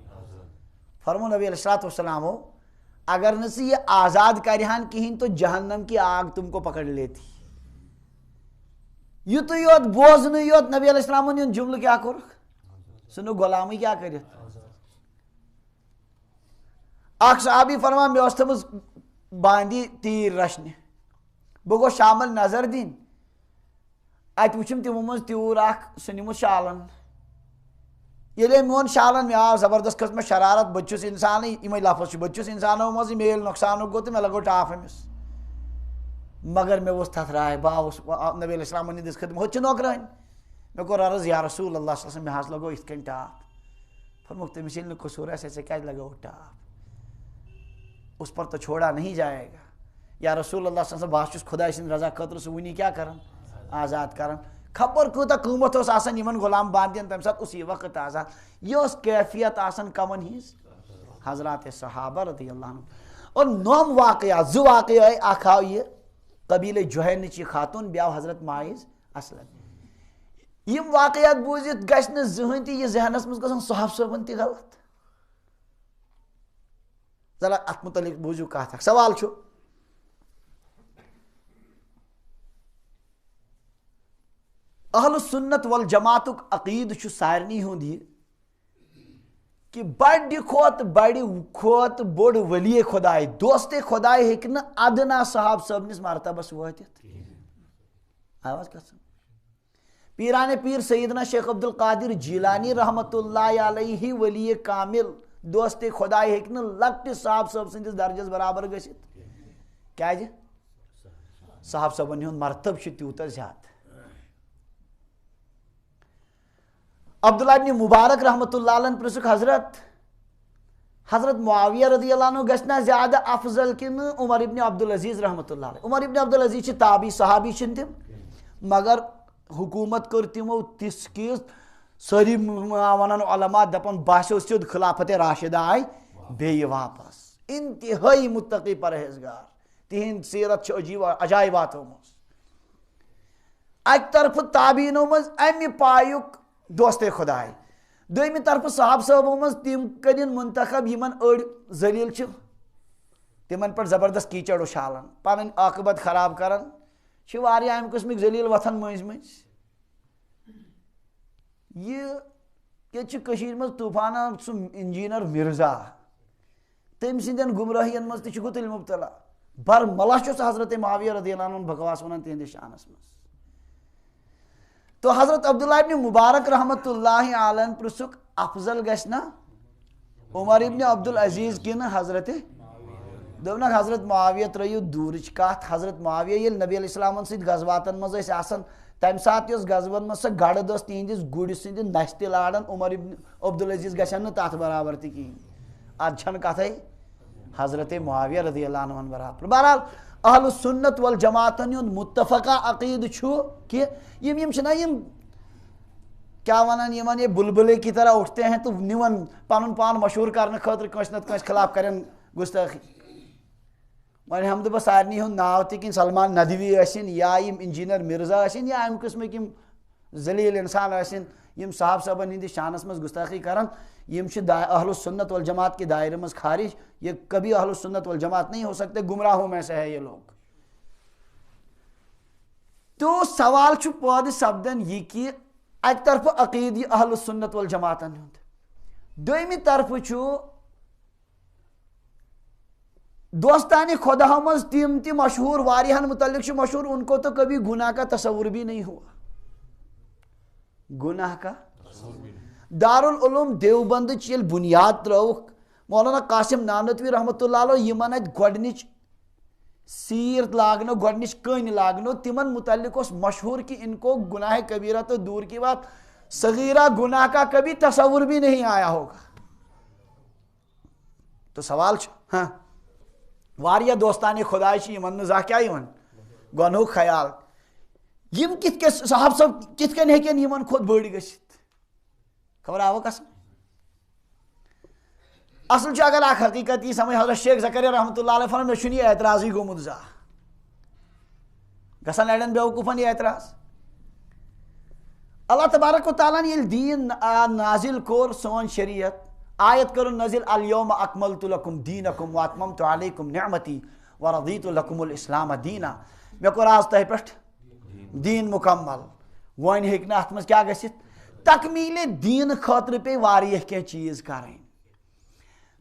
فرمو نبی علیہ الصلوۃ والسلامو اگر نہٕ ژٕ یہِ آزاد کرِہن کِہینۍ تو جہنم کی آگ تم کو پکڑ لیتی یُتُے یوت بوزنٕے یوت نبی علیہ السلامن یُن جملہٕ کیٛاہ کوٚرُکھ سُہ نہٕ غلامٕے کیٛاہ کٔرِتھ اکھ صحابی فرمان مےٚ ٲس تھٲمٕژ باندی تیٖر رچھنہِ بہٕ گوٚوس شامن نظر دِنۍ اتہِ وٕچھُم تِمو منٛز تیوٗر اکھ سُہ نِمُت شالن ییٚلہِ أمۍ ووٚن شالن مےٚ آو زبردست کھٔژ مےٚ شرارت بہٕ تہِ چھُس انسانٕے یِمے لفظ چھِ بہٕ تہِ چھُس انسانو منٛزٕے مےٚ ییٚلہِ نۄقصانُک گوٚو تہٕ مےٚ لگوو ٹاپ أمِس مگر مےٚ ؤژھ تتھ راے بہٕ آوُس نبی علیہ السلامن دِژ خدمت ہُتہِ چھِ نوکرٲنۍ مےٚ کوٚر عرض یا رسول اللہ صلی اللہ علیہ وسلم مےٚ حظ لگوو یِتھ کٔنۍ ٹاپ فرموکھ تٔمِس ییٚلہِ نہٕ قصوٗر آسہِ ژےٚ کیٛازِ لگووُتھ ٹاپ اس پر تو چھوڑا نہیں جائے گا یا رسول اللہ صلی اللہ علیہ وسلم بہٕ حظ چھُس خۄداے سٕنٛدِ رضا خٲطرٕ سُہ وٕنی کیٛاہ کران آزاد کران خبر کوٗتاہ قۭمتھ اوس آسان یِمن غلام باندین تمہِ ساتہٕ اوس یہِ وقت آزاد یہِ ٲس کیفیت آسان کمن ہِنٛز حضرات صحابہ رضی اللہ عنہُم اور نوم واقعات زو واقعہ اخ آو یہ قبیلہ جوہینچ یہ خاتون بیاو حضرت معاذ اسلم یم واقعات بوزت گژھِ نہٕ زٕہٕنۍ تہِ یہ ذہنس منٛز گژھن صحاب صٲبن تہِ غلط ذرا اتھ متعلق بوٗزِو کتھ اکھ سوال چھُ اہل سنت والجماعتُک عقیدٕ چھُ سارنٕے ہُنٛد یہِ کہ بڑِ کھۄتہٕ بوٚڑ ولی خۄداے دوستِ خۄداے ہیٚکہِ نہٕ ادنا صحاب صٲبنِس مرتبس وٲتِتھ آواز کتھ پیران پیر سیدنا شیخ عبد القادر جیلانی رحمۃ اللہ علیہ ولی کامل دوست خدائے ہیٚکہِ نہٕ لۄکٹِس صاحب صٲب سٕنٛدِس درجس برابر گٔژھِتھ کیازِ صاحب صٲبن ہُنٛد مرتبہٕ چھُ تیوٗتاہ زیادٕ عبداللہ ابن مبارک رحمۃ اللہ علیہ پرژھُکھ حضرت معاویہ رضی اللہ عنہ گژھِ نا زیادٕ افضل کِنہٕ عمر ابن عبدالعزیز رحمۃ اللہ علیہ عمر ابن عبدالعزیز چھِ تابی صحابی چھِنہٕ تِم مگر حکومت کٔر تِمو تِژھ کہِ سٲری ونان علماء دپان باسیو سیوٚد خلافت راشدہ آیہِ بیٚیہِ واپس انتہٲیی متقی پرہیزگار تِہنٛد سیرت چھِ عجایبات آمٕژ اکہِ طرفہٕ تابیٖنو منٛز امہِ پایُک دوستِ خۄداے دوٚیمہِ طرفہٕ صحاب صٲبو منٛز تِم کٔرِنۍ منتخب یِمن أڑۍ ذلیٖل چھِ تِمن پٮ۪ٹھ زبردست کیٖچڑ اُچھالان پنٕنۍ عاقبت خراب کران چھِ واریاہ امہِ قٕسمٕکۍ ذلیٖل وۄتھان مٔنٛزۍ مٔنٛزۍ یہ ییٚتہِ چھِ کٔشیٖرِ منٛز طوٗفانا سُہ انجیٖنر مرزا تٔمۍ سٕنٛدٮ۪ن گمراہین منٛز تہِ چھُ گُتٕلۍ مُبتلا برملا چھُ سُہ حضرت معاویہ رضی اللہ عنہ بکواس ونان تِہنٛدِس شانس منٛز تو حضرت عبداللہ ابن مبارک رحمۃ اللہ علیہ پرژھُکھ افضل گژھِ نا عمر ابن عبدالعزیز کِنہٕ حضرت دوٚپنکھ حضرت معاویہ ترٲیِو دوٗرٕچ کتھ حضرت معاویہ ییٚلہِ نبی علیہ السلامن سۭتۍ غزواتن منٛز ٲسۍ آسان تمہِ ساتہٕ یۄس غزوَن منٛز سۄ گڑد ٲس تِہنٛدِس گُرۍ سٕنٛدِ نسہِ تہِ لاران عمر ابن عبدالعزیز گژھن نہٕ تتھ برابر تہِ کِہیٖنۍ ادٕ چھنہٕ کتھے حضرت معاویہ رضی اللہ عنہ برابر بہرحال اہل سنت والجماعتن ہُنٛد متفقہ عقیدٕ چھُ کہ یِم چھِنہ یِم کیا ونان یِمن یہ بلبلے کی طرح اٹھتے ہیں تو نِوان پنُن پان مشہوٗر کرنہٕ خٲطرٕ کٲنٛسہِ نتہٕ کٲنٛسہِ خلاف کرن گُستٲخی وۄنۍ ہٮ۪مہٕ بہٕ سارنٕے ہُنٛد ناو تہِ کِنۍ سلمان ندوی ٲسِنۍ یا یِم انجیٖنر مرزا ٲسِنۍ یا امہِ قٕسمٕکۍ یِم ذلیٖل انسان ٲسِنۍ یِم صاحب صٲبن ہٕنٛدِس شانس منٛز گُستٲخی کران یِم چھِ اہل السنت والجماعت کے دائرے منٛز خارج یہ کبھی اہل السنت والجماعت نہیں ہو سکتے گمراہوں میں سے ہے یہ لوگ تو سوال چھُ پٲدٕ سپدان یہِ کہِ اکہِ طرفہٕ عقیٖدٕ یہِ اہل السنت والجماعتن ہُنٛد دوٚیمہِ طرفہٕ چھُ دوستانِ خۄداہو منٛز تِم تہِ مشہوٗر واریاہن متعلق چھُ مشہوٗر ان کو تو کبھی گناہ کا تصور بھی نہیں ہوا گناہ کا دارالعلوم دیوبندٕچ ییٚلہِ بُنیاد ترٲوٕکھ مولانا قاسم نانوتوی رحمۃ اللہ علیہ یِمن اتہِ گۄڈنِچ سیٖر لاگنو گۄڈنِچ کٔنۍ لاگنو تِمن متعلق اوس مشہوٗر کہ ان کو گناہ کبیرہ تو دور کی بات صغیرہ گناہ کا کبھی تصور بھی نہیں آیا ہوگا تو سوال چھُ ہاں واریاہ دوستانہِ خۄداے چھِ یِمن منٛز اکھ کیاہ یِوان گۄنہُک خیال یِم کِتھ کٔنۍ صاحب صٲب کِتھ کٔنۍ ہیٚکن یِمن کھۄتہٕ بٔڑۍ گٔژھِتھ خبر آوا قسم اصل چھُ اگر اکھ حقیقت یی سمجھ حضرت شیخ زکریا رحمۃ اللہ علیہ فرمان مےٚ چھُنہٕ یہِ اعتراضٕے گوٚمُت زانٛہہ گژھان اڑٮ۪ن بیوقوٗفن یہِ اعتراض اللہ تبارک و تعالیٰ ہن ییٚلہِ دیٖن نازِل کوٚر سون شریعت آیت کٔرٕن نٲزِل الیوم اکملت لکم دیٖنکم واتممت علیکم نعمتی ورضیت لکم الاسلام دیٖنا مےٚ کوٚر آز تۄہہِ پٮ۪ٹھ دیٖن مُکمل وۄنۍ ہیٚکہِ نہٕ اتھ منٛز کیاہ گٔژھِتھ تکمیٖلِ دیٖنہٕ خٲطرٕ پیٚیہِ واریاہ کینٛہہ چیٖز کرٕنۍ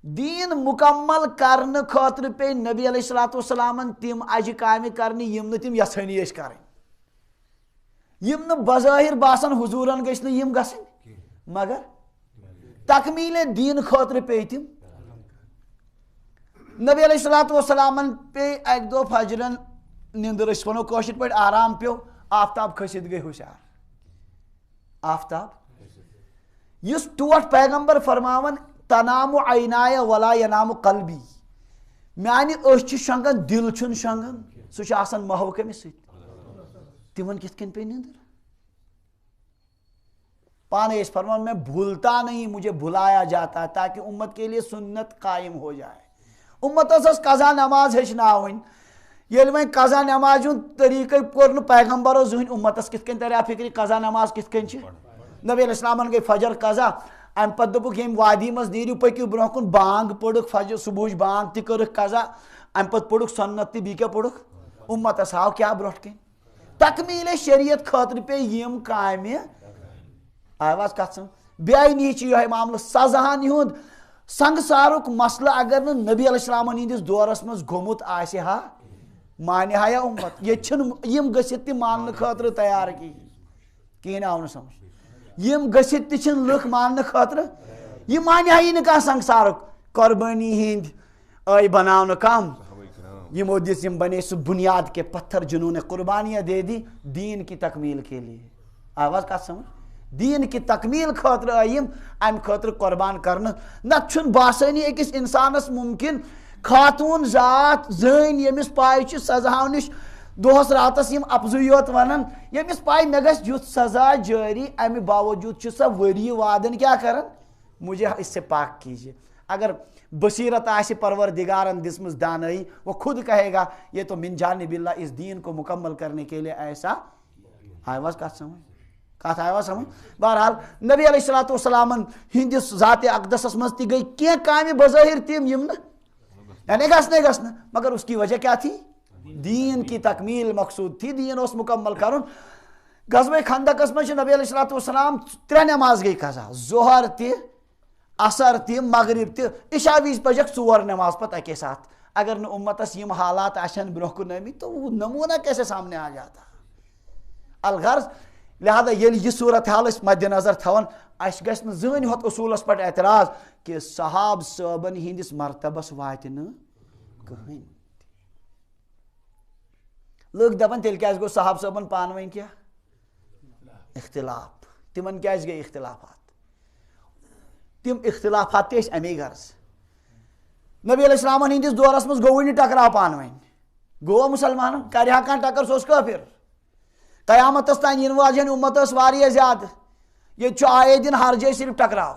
دیٖن مُکمل کرنہٕ خٲطرٕ پیٚیہِ نبی علیہ الصلوۃ والسلامن تِم اجہِ کامہِ کرنہِ یِم نہٕ تِم یژھٲنی ٲسۍ کرٕنۍ یِم نہٕ بظٲہر باسان حضوٗرن گٔژھۍ نہٕ یِم گژھٕنۍ مگر تکمیٖلِ دیٖنہٕ خٲطرٕ پیٚیہِ تِم نبی علیہ الصلوۃ والسلامن پیٚیہِ اکہِ دۄہ فجرن نِندٕر أسۍ ونو کٲشِر پٲٹھۍ آرام پیٚو آفتاب کھٔسِتھ گٔے ہوشیار آفتاب یُس ٹوٹھ پیغمبر فرماوان تنام عینایہ ولا ینام قلبی میانہِ أچھ چھِ شۄنٛگان دِل چھُنہٕ شۄنٛگان سُہ چھُ آسان محو کٔمِس سۭتۍ تِمن کِتھ کٔنۍ پیٚیہِ نِندٕر پانے ٲسۍ فرمان میں بھولتا نہیں مجھے بھلایا جاتا ہے تاکہ امت کے لیے سنت قائم ہو جائے امتس ٲس قضا نماز ہیٚچھناوٕنۍ ییٚلہِ وۄنۍ قضا نماز ہُنٛد طریٖقے کوٚر نہٕ پیغمبرو زٕہٕنۍ امتس کِتھ کٔنۍ ترِ فکرِ قضا نماز کِتھ کٔنۍ چھِ نبی علیہ السلامن گٔے فجر قضا امہِ پتہٕ دوٚپُکھ ییٚمہِ وادی منٛز نیٖرِو پٔکِو برونٛہہ کُن بانگ پٔرٕکھ فجر صبحٕچ بانگ تہِ کٔرٕکھ قضا امہِ پتہٕ پوٚرُکھ سنت تہِ بیٚیہِ کیٛاہ پوٚرُکھ امتس آو کیٛاہ برونٛٹھ کَنۍ تکمیٖلے شریعت خٲطرٕ پیٚیہِ یِم کامہِ آیہِ حظ کتھ سمجھ بے چھِ یِہوٚے معاملہٕ سزاہن ہُنٛد سنگسارُک مسلہٕ اگر نہٕ نبی علیہ السلامن ہِنٛدِس دورس منٛز گوٚمُت آسہِ ہا مانہِ ہا یا اُمت ییٚتہِ چھِنہٕ یِم گٔژھِتھ تہِ ماننہٕ خٲطرٕ تیار کِہیٖنۍ آو نہٕ سمجھ یِم گٔژھِتھ تہِ چھِنہٕ لُکھ ماننہٕ خٲطرٕ یہِ مانہِ ہایی نہٕ کانٛہہ سنگسارُک قۄربٲنی ہِنٛدۍ آیہِ بناونہٕ کم یِمو دِژ یِم بنے سُہ بُنیاد کے پتھر جنہوں نے قربانیاں دے دی دین کی تکمیل کے لیے آواز کتھ سمجھ دین کی تکمیل خٲطرٕ آیہِ یِم امہِ خٲطرٕ قۄربان کرنہٕ نتہٕ چھُنہٕ باسٲنی أکِس انسانس مُمکِن خاتوٗن ذات زٔنۍ ییٚمِس پاے چھِ سزاہو نِش دۄہس راتس یِم اپزُے یوت ونان ییٚمِس پاے مےٚ گژھِ یُتھ سزا جٲری امہِ باوجوٗد چھِ سۄ ؤری وادن کیٛاہ کران مجھے اس سے پاک کیجیے اگر بصیرت آسہِ پروردگارن دِژمٕژ دانٲیی وہ خود کہے گا یہ تو من جانب اللہ اس دین کو مکمل کرنے کے لیے ایسا آیہِ حظ کتھ سمجھ کتھ آیہِ حظ سمجھ بہرحال نبی علیہ الصلوۃ والسلامن ہِنٛدِس ذاتِ اقدسس منٛز تہِ گٔے کینٛہہ کامہِ بظٲہر تِم یِم نہٕ یعنی گژھنہٕ مگر اس کی وجہ کیا تھی دین کی تکمیل مقصود تھی دین اوس مکمل کرُن غزوہ خندقس منٛز چھِ نبی علیہ الصلوۃ والسلام 3 نماز گٔے قضا ظہر تہِ اثر تہِ مغرب تہِ عشاء وِزِ پجکھ 4 نماز پتہٕ اکے ساتھ اگر نہٕ امتس یِم حالات آسن برونٛہہ کُن آمٕتۍ تو وہ نمونہ کیسے سامنے آ جاتا الغرض لہذا ییٚلہِ یہِ صوٗرت حال أسۍ مدِ نظر تھاوان اَسہِ گژھِ نہٕ زٕہٕنۍ ہُتھ اصوٗلس پٮ۪ٹھ اعتراض کہِ صحاب صٲبن ہِنٛدِس مرتبس واتہِ نہٕ کٕہٕنۍ لُکھ دپان تیٚلہِ کیٛازِ گوٚو صحاب صٲبن پانہٕ ؤنۍ کیٛاہ اختلاف تِمن کیٛازِ گٔے اختلافات تِم اختلافات تہِ ٲسۍ امی غرض نبی علیہ السلامن ہِنٛدِس دورس منٛز گوٚوُے نہٕ ٹکراو پانہٕ ؤنۍ گوٚوا مُسلمانن کرِ ہا کانٛہہ ٹکر سُہ اوس کٲفِر قیامتس تانۍ یِنہٕ واجیٚنۍ اُمت ٲس واریاہ زیادٕ ییٚتہِ چھُ آیے دِن ہر جایہِ صرف ٹکراو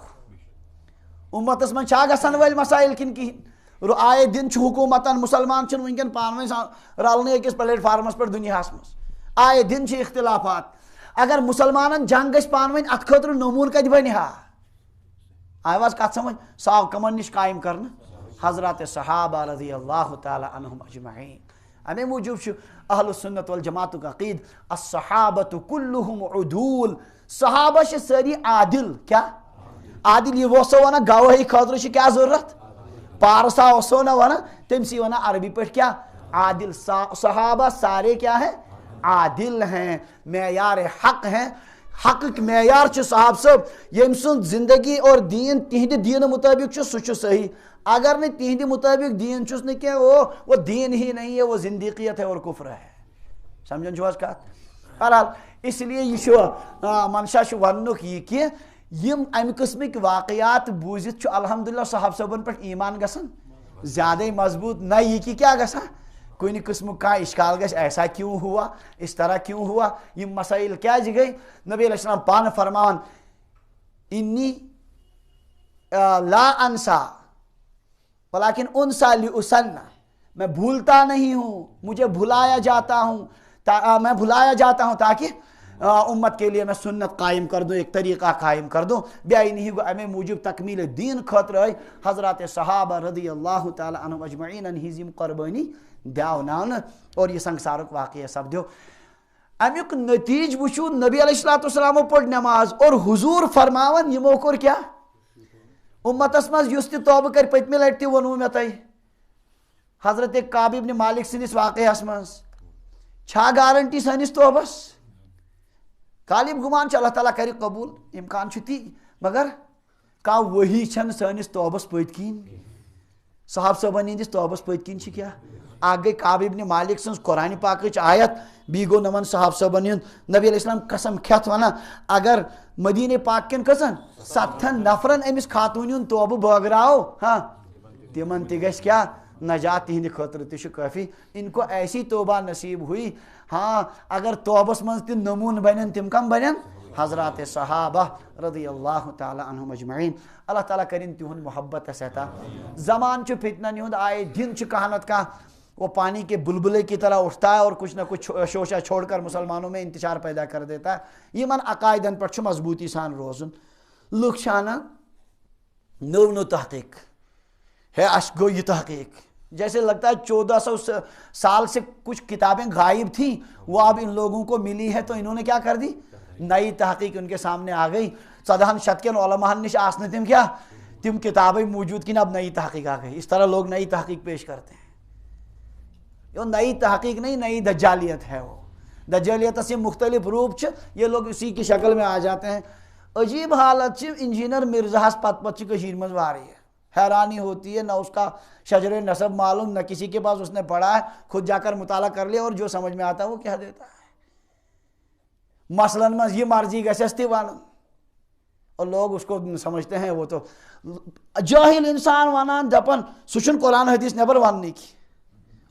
اُمتس منٛز چھا گژھن وٲلۍ مسایل کِنہٕ کِہینۍ آیے دِن چھُ حکوٗمتن مُسلمان چھِنہٕ وٕنکیٚن پانہٕ ؤنۍ رلنٕے أکِس پلیٹ فارمس پٮ۪ٹھ دُنیاہس منٛز آیے دِن چھِ اختلافات اگر مُسلمانن جنگ گژھِ پانہٕ ؤنۍ اتھ خٲطرٕ نموٗنہٕ کتہِ بنہِ ہا آیہِ حظ کتھ سمجھ سُہ آو کمن نِش قایِم کرنہٕ حضرات صحابہ رضی اللہ تعالیٰ عنہم اجمعین امے موٗجوٗب چھُ اہل السنت والجماعتُک عقیٖد الصحابۃ کُلُہُم عدوٗل صحابہ چھِ سٲری عادل کیٛاہ عادل یہِ اوسو ونان گوٲہی خٲطرٕ چھِ کیٛاہ ضروٗرت پارسا اوسو نا ونان تٔمسٕے ونان عربی پٲٹھۍ کیٛاہ عادل صحابہ سارے کیا ہیں عادل ہیں معیار حق ہیں حقٕکۍ معیار چھِ صاحب صٲب ییٚمہِ سُنٛد زندگی اور دیٖن تِہنٛدِ دیٖنہٕ مُطٲبِق چھُ سُہ چھُ صحیح اگر نہٕ تِہنٛدِ مُطٲبِق دیٖن چھُس نہٕ کینٛہہ وہ دیٖن ہی نہیں ہے وہ زندگیت ہے اور کفر ہے سمجھان چھُو حظ کتھ بہرحال اس لیے یہِ چھُ منشا چھُ وننُک یہِ کہِ یِم امہِ قٕسمٕکۍ واقعات بوٗزِتھ چھُ الحمدُاللہ صاحب صٲبن پٮ۪ٹھ ایٖمان گژھان زیادے مضبوٗط نہ یہِ کہِ کیٛاہ گژھان کُنہِ قٕسمُک کانٛہہ اِشکال گژھِ ایسا کیوں ہوا اس طرح کیوں ہوا یِم مسائل کیٛازِ گٔے نبی علیہ السلام پانہٕ فرماوان انی لا انسا ولیکن انسا لأسنہ میں بھولتا نہیں ہوں مجھے بھلایا جاتا ہوں میں بھلایا جاتا ہوں تاکہ امت کے لیے میں سنت قائم کر دوں ایک طریقہ قائم کر دوں بیائی نہیں گو امے موجب تکمیل دین خاطر آئی حضرات صحابہ رضی اللہ تعالی عنہم اجمعین ہنٛز یِم قربٲنی دیاوناونہٕ اور یہ سنگسارُک واقعہ سپدیو امیُک نتیج وٕچھو نبی علیہ الصلوۃ والسلامو پٔر نماز اور حضور فرماوان یِمو کوٚر کیٛاہ اُمتس منٛز یُس تہِ توبہٕ کرِ پٔتمہِ لٹہِ تہِ ووٚنوُ مےٚ تۄہہِ حضرت کعب ابن مالک سٕنٛدِس واقعہس منٛز چھا گارنٹی سٲنِس توبس غالب گُمان چھُ اللہ تعالیٰ کرِ قبوٗل اِمکان چھُ تی مگر کانٛہہ وحی چھنہٕ سٲنِس توبس پٔتۍ کِنۍ صاحب صٲبن ہِنٛدِس توبس پٔتۍ کِنۍ چھِ کیٛاہ اکھ گٔے کعب ابن مالک سٕنٛز قرآنہِ پاکٕچ آیت بیٚیہِ گوٚو نۄمن صاحب صٲبن ہُنٛد نبی علیہ السلام قسم کھٮ۪تھ ونان اگر مدیٖنہ پاک کٮ۪ن کٔژن 7 نفرن أمِس خاتوٗنہِ ہُنٛد توبہٕ بٲگراو تِمن تہِ گژھِ کیٛاہ نجات تِہنٛدِ خٲطرٕ تہِ چھُ کٲفی ان کو ایسی توبہ نصیب ہوئی اگر توبس منٛز تہِ نموٗنہٕ بنن تِم کم بنن حضرات صحابہ رضی اللہ تعالی عنہم اجمعین. اللہ تعالیٰ کرن تہند محبت عطا. زمان چھ فتنن ہند آئے دن چھ کہاں نت کہاں وہ پانی کے بلبلے کی طرح اٹھتا ہے اور کچھ نہ کچھ شوشہ چھوڑ کر مسلمانوں میں انتشار پیدا کر دیتا ہے. یمن عقائدن پر چھ مضبوطی سان روزن. لوگ چھانا نو تحقیق ہے اش گو یہ تحقیق جیسے لگتا ہے 1400 سال سے کچھ کتابیں غائب تھیں وہ اب ان لوگوں کو ملی ہے تو انہوں نے کیا کر دی نئی تحقیق ان کے سامنے آ گئی. صدہن شتکن علماء نش آسن تم کیا تم کتابیں موجود کی نا اب نئی تحقیق آ گئی. اس طرح لوگ نئی تحقیق پیش کرتے ہیں. یہ نئی تحقیق نہیں نئی دجالیت ہے. وہ دجالیت سے مختلف روپ یہ لوگ اسی کی شکل میں آ جاتے ہیں. عجیب حالت انجینئر مرزا پت کشیر مز واری ہے. حیرانی ہوتی ہے نہ اس کا شجر نسب معلوم نہ کسی کے پاس اس نے پڑھا ہے. خود جا کر مطالعہ کر لیا اور جو سمجھ میں آتا ہے وہ کہہ دیتا ہے. مثلاً یہ مرضی گھستی ون اور لوگ اس کو سمجھتے ہیں وہ تو جاہل انسان ونان دپن سہ قرآن حدیث نبر وننے کی.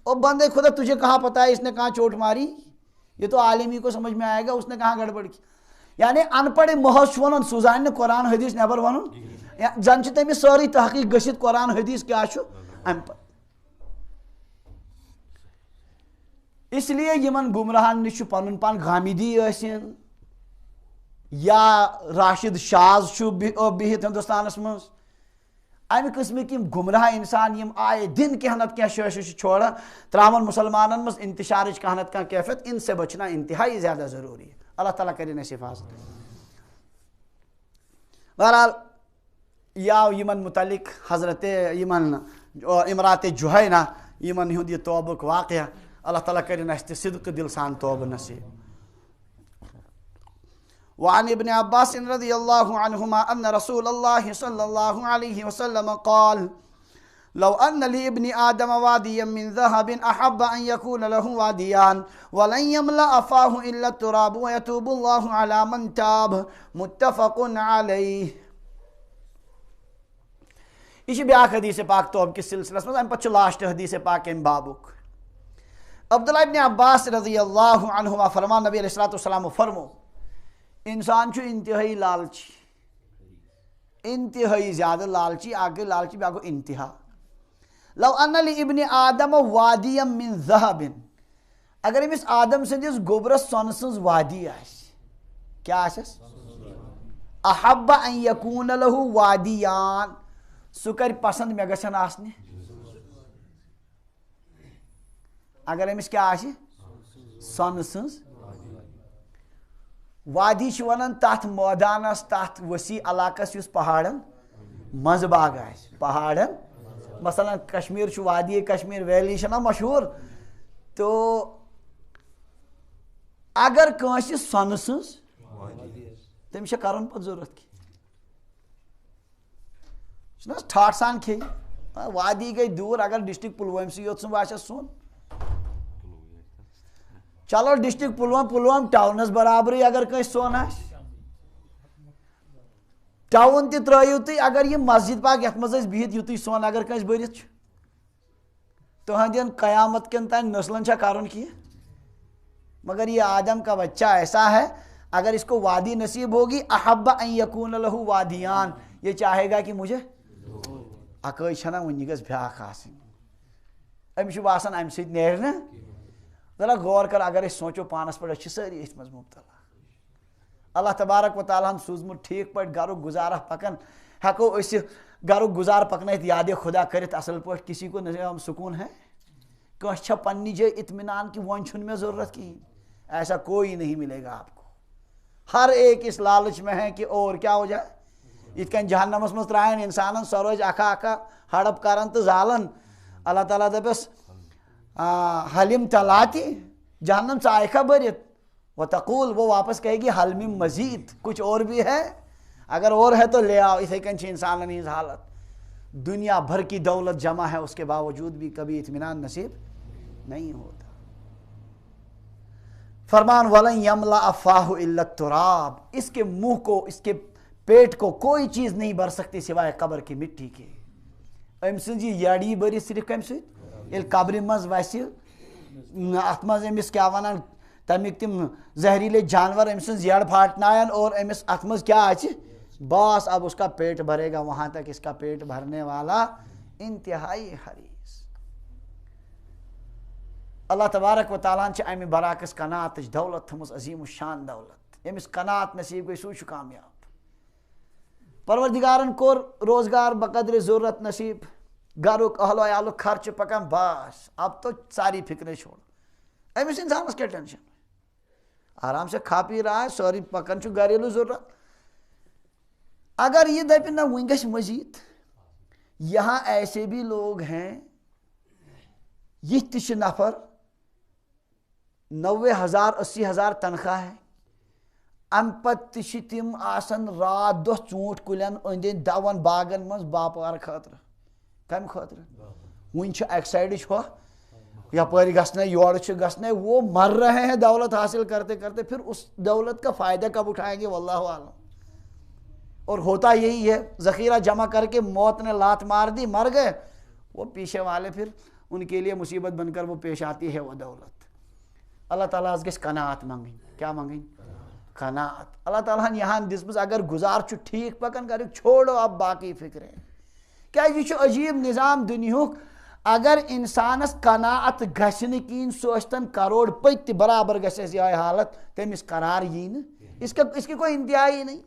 اور بندے خدا تجھے کہاں پتہ ہے اس نے کہاں چوٹ ماری. یہ تو عالمی کو سمجھ میں آئے گا اس نے کہاں گڑبڑ کی. یعنی ان پڑھ محض ون سوزان نے قرآن حدیث نبر ون زن تمس ساری تحقیق گھت قرآن حدیث کیا ام پہ. اس لیے یمن گمراہن نش پن پان غامدی ٲسِن یا راشد شاز بہت ہندوستانس مز امہ قسمک یم گمراہ انسان یم آئے دن کینٛہہ نتہٕ کینٛہہ شٲشہِ چھِ چھوڑان تراون مسلمانن مز انتشارچ کانٛہہ نتہٕ کانٛہہ کیفیت. ان سے بچنا انتہائی زیادہ ضروری ہے. اللہ تعالیٰ کرن اسہِ حفاظت. بہرحال یاو یمن متعلق حضرت یمن امرات جوہینہ یمن ہند یہ توبک واقعہ. اللہ تعالیٰ کرن اسہِ تہِ صدق دل سان توبہ نصیب. وعن ابن عباس رضی اللہ عنہما ان رسول اللہ صلی اللہ علیہ وسلم قال لو ان لابن آدم وادیا من ذهب احب ان يكون له واديان ولن يملأ فاه الا التراب ويتوب الله على من تاب. متفق علیہ. یہ بیاکھ حدیث پاک توب کس سلسلس مز ام پتہ لاسٹ حدیث پاک ام بابک. عبداللہ ابن عباس رضی اللہ عنہما فرمان نبی علیہ الصلوۃ والسلام فرمو انسان چھو انتہائی لالچی انتہائی زیادہ لالچی. آگے لالچی بیاکھ گو انتہا. لو ان لابن آدم وادیا من ذهب اگر امس آدم سندس گوبرس سون سنز وادی آس کیا آسس احب ان یکون له وادیان سہ کر پسند مے گژھن آسنہِ. اگر امس کیا آسہِ سون سنز وادی چھ ونان تات مٲدانس تات وسیع علاقس یس پہاڑن مز باغ آس. پہاڑن مثلا کشمیر چھ وادی کشمیر ویلی چھنا مشہور. تو اگر کٲنٛسہِ سۄنہٕ سٕنٛز تٔمِس چھےٚ کرُن پتہٕ ضروٗرت کی چھُنہ حظ ٹھاٹھ سان کھیٚیہِ. وادی گٔے دوٗر اگر ڈسٹرک پُلوٲمسٕے یوت سُنٛد باسٮ۪س سۄن چلو ڈسٹرک پُلووم ٹاونس برابرٕے اگر کٲنٛسہِ سۄن آسہِ ٹاوُن تہِ ترٛٲیِو تُہۍ اگر یہِ مسجد پاک یتھ منٛز أسۍ بِہِتھ یُتُے سۄن اگر کٲنٛسہِ بٔرِتھ چھُ تُہنٛدٮ۪ن قیامت کٮ۪ن تانۍ نسلن چھا کرُن کینٛہہ. مگر یہ آدم کا بچہ ایسا ہے اگر اس کو وادی نصیب ہوگی احب ان یکون له وادیان یہ چاہے گا کہ مجھے اکٲے چھنا وٕنہِ گژھِ بیٛاکھ آسٕنۍ. أمِس چھُ باسان امہِ سۭتۍ نیرِ نہ. ذرا غور کر اگر أسۍ سونٛچو پانس پٮ۪ٹھ أسۍ چھِ سٲری أتھۍ منٛز مُبتلا. اللہ تبارک و تعالیٰ ہن سوٗزمُت ٹھیٖک پٲٹھۍ گرُک گُزارا پکان ہٮ۪کو أسۍ گرُک گُزار پکنٲیِتھ یادِ خدا کٔرِتھ اصل پٲٹھۍ کسی کو سکون ہے. کٲنٛسہِ چھا پننہِ جایہِ اطمینان کہ وۄنۍ چھُنہٕ مےٚ ضروٗرت کِہیٖنۍ. ایسا کوئی نہیں ملے گا آپ کو. ہر ایک اس لالچ میں ہے کہ اور کیا ہو جائے. یِتھ کٔنۍ جہنمس منٛز ترٛایَن انسانن سۄ روزِ اکھا اکھا ہڑپ کران تہٕ زالان. اللہ تعالیٰ دپٮ۪س حلم تلاتی جہنم ژایہِ کھا بٔرِتھ وتقول وہ واپس کہے گی حل من مزید کچھ اور بھی ہے اگر اور ہے تو لے آؤ. اِتھے کٔنۍ چھِ انسانن ہٕنٛز حالت. دنیا بھر کی دولت جمع ہے اس کے باوجود بھی کبھی اطمینان نصیب نہیں ہوتا. فرمان ولن یملأ فاہ الا التراب اس کے منہ کو اس کے پیٹ کو کوئی چیز نہیں بھر سکتی سوائے قبر کی مٹی کے. أمۍ سٕنٛز یہِ یڑی بٔرِتھ صرف کمہِ سۭتۍ ییٚلہِ قبرِ منٛز وسہِ اتھ منٛز أمِس کیٛاہ ونان تمیک تم زہریلے جانور ام سن زیڑ پھاٹنائن اور امس ات مز کیا آچ بس اب اس کا پیٹ بھرے گا، وہاں تک اس کا پیٹ بھرنے والا انتہائی حریص۔ اللہ تبارک و تعالیٰ چھ امہ برعکس قناعت دولت تھمز عظیم الشان دولت، یمس قناعت نصیب گئی سو چھ کامیاب۔ پروردگارن کور روزگار بقدر ضرورت نصیب، گھرک اہل و عیالک خرچ پکان، بس اب تو ساری فکریں چھوڑ، امس انسانس کیا ٹینشن، آرام سے کھا پی رہا ہے، سوری پکان چھ گھریلو ضرورت۔ اگر یہ دپہ نہ ون گژھِ مزید، یہاں ایسے بھی لوگ ہیں یہ تش نفر 90,000 80,000 تنخواہ ہے، ام پتہ تم آسن رات دہ ژوٗنٛٹھۍ کُلٮ۪ن أنٛدۍ أنٛدۍ دون باغن مز باپار خٲطرٕ، کمہِ خٲطرٕ؟ وُنہِ چھُ اکہِ سایڈٕچ ہۄ یپٲرۍ گژھنے یورٕ چھِ گژھنے، وہ مر رہے ہیں دولت حاصل کرتے کرتے، پھر اس دولت کا فائدہ کب اٹھائیں گے واللہ عالم۔ اور ہوتا یہی ہے، ذخیرہ جمع کر کے موت نے لات مار دی، مر گئے، وہ پیچھے والے پھر ان کے لیے مصیبت بن کر وہ پیش آتی ہے وہ دولت۔ اللہ تعالیٰ گژھِ قناعت منگنی، کیا منگنی؟ قناعت۔ اللہ تعالیٰ یہاں دس اگر گزار چھُ ٹھیک پکان کر چھوڑو اب باقی فکریں، کیا یہ عجیب نظام دنیاک، اگر انسانس قناعت گھس نہ کہین سہ ٲسۍتن کروڑ پتہ برابر گژھس یہ حالت، تمس قرار یی نہ، اس کی کوئی انتہا ہی نہیں،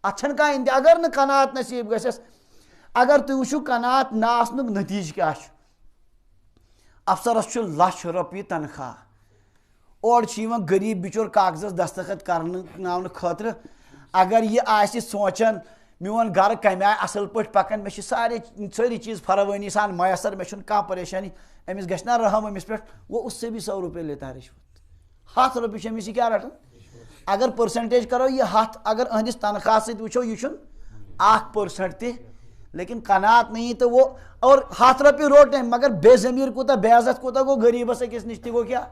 اتھن کا انتہا اگر نہ قناعت نصیب گژھس۔ اگر تھی وچھو قناعت نہ آسنک نتیجہ کیا چھُ، افسرس چھُ لچھ رۄپیہِ تنخواہ، اور غریب بچور کاغذس دستخط کرناؤن خاطر، اگر یہ آسہِ سوچان میون گھر کمہِ آیہِ اصل پٲٹھۍ پکان، مے ساری چیز فراوانی سان میسر، مے چھُنہٕ کانٛہہ پریشانی، امس گژھِ نا رحم امس پٮ۪ٹھ، وہ اس سے بھی 100 روپے لیتا ہے رشوت، 100 روپیہِ چھُ أمِس یہِ کیٛاہ رٹان؟ اگر پرسنٹیج کرو یہ 100، اگر اہندس تنخواہ سۭتۍ وٕچھو یہ چھُنہٕ 1% تہِ، لیکن قناعت نہیں تو وہ، اور 100 روپیہِ روٹ نہیں، مگر بے ضمیر کوتاہ بے عزت کوتاہ گو غریبس أکِس نش تہِ گو کیا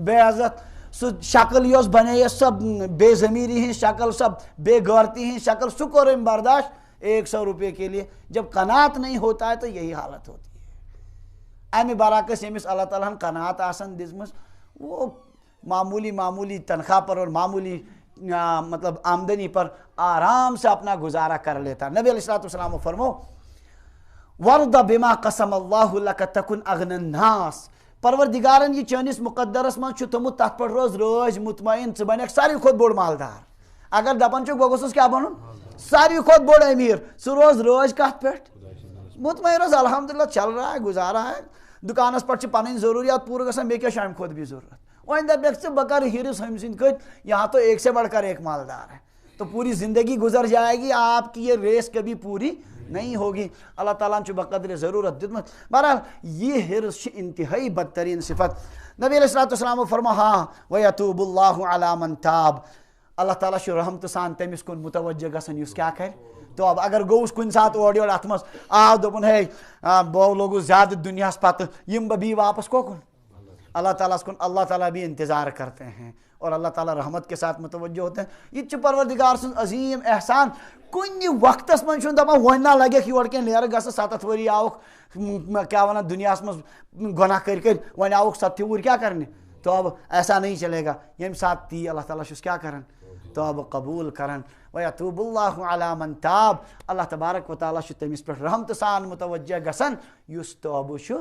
بے عزت، سہ شکل یس بنے سب بے ضمیری ہن شکل، سب بے غیرتی ہن شکل، سہ کور ام برداشت 100 روپے کے لیے۔ جب قناعت نہیں ہوتا ہے تو یہی حالت ہوتی ہے۔ امہ برعکس یمس اللہ تعالیٰ ہن قناعت آسن دژمٕژ، وہ معمولی تنخواہ پر اور معمولی مطلب آمدنی پر آرام سے اپنا گزارا کر لیتا۔ نبی علیہ السلام فرمو وَرْضَ بِمَا قَسَمَ اللَّهُ لَكَ تَكُنْ أَغْنَى النَّاسِ، پروردگارن یہ چٲنِس مقدرس من چھُ تھوٚمُت، تتھ پٮ۪ٹھ روز رٲضۍ مطمئن، ژٕ بنیکھ ساروی کھۄتہٕ بوٚڑ مالدار۔ اگر دپان چھُکھ بہٕ گوٚژھُس کیٛاہ بنُن؟ ساروی کھۄتہٕ بوٚڑ امیر، ژٕ روز رٲضۍ کتھ پٮ۪ٹھ؟ مطمئن روز، الحمدللہ چل رہا ہے، گزارا ہے، دکانس پٮ۪ٹھ چھِ پنٕنۍ ضروریات پوٗرٕ گژھان، بیٚیہِ کیٛاہ چھُ امہِ کھۄتہٕ بھی ضروٗرت؟ وۄنۍ دپیکھ ژٕ بہٕ کرٕ ہرس ہُمہِ سٕنٛدۍ کھٔتۍ، یہاں تو ایک سے بڑھ کر ایک مالدار ہے، تو پوری زندگی گزر جائے گی، آپ کی یہ ریس کبھی پوری نہیں ہوگی۔ اللہ تعالیٰ نے بقدر ضرورت دتمت۔ بہرحال یہ حرص انتہائی بدترین صفت۔ نبی علیہ السلام فرما ہاں وَيَتُوبُ اللَّهُ عَلَى مَنْ تاب، اللہ تعالیٰ چھُ رحمتہ سان تٔمِس کُن متوجہ گژھان یُس کیٛاہ کرِ تو اب اگر گوٚوُس کُنہِ ساتہٕ اورٕ یورٕ اتھ منٛز آو دوٚپُن ہے بہٕ لوٚگُس زیادٕ دُنیاہس پتہٕ، یِم بہٕ بیٚیہِ واپس کوکُن اللہ تعالیٰ کن، اللہ تعالیٰ بھی انتظار کرتے ہیں اور اللہ تعالیٰ رحمت کے ساتھ متوجہ ہوتے ہیں۔ یہ پروردگار سن عظیم احسان، کُنہِ وقتس من چھُنہٕ دپان وۄنۍ نہ لگیکھ یورٕ کینٛہہ نیرٕ گژھٕ 7 ؤری آوُکھ کیا ونان دنیاہس منٛز گۄناہ کٔرۍ کٔرۍ، وۄنۍ آوُکھ 7 وُہٕرۍ کیٛاہ کرنہِ، تو اب ایسا نہیں چلے گا، ییٚمہِ ساتہٕ تی اللہ تعالیٰ چھُس کیٛاہ کران تو اب قبوٗل کران۔ وَيَتُوبُ اللَّهُ عَلَى مَنْ تاب، اللہ تبارک و تعالیٰ چھُ تٔمِس پٮ۪ٹھ رحمتہٕ سان متوجہ گژھان یُس توبہٕ چھُ۔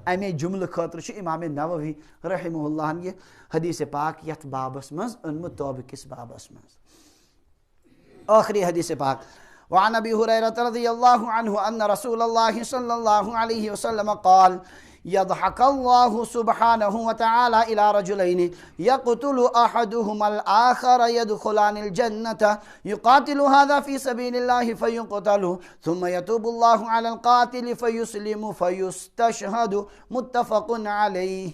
امے جملہ خاطر چھُ امام نووی رحمہ اللہ یہ حدیث پاک یتھ بابس مز انمت، توبہ کس بابس مز۔ آخری حدیث پاک وعن ابی ہریرہ رضی اللہ عنہ ان رسول اللہ صلی اللہ علیہ وسلم قال يضحك الله سبحانه وتعالى إلى رجلين يقتل أحدهما الآخر يدخلان الجنة، يقاتل هذا في سبيل الله فيقتل، ثم يتوب الله على القاتل فيسلم فيستشهد، متفق عليه۔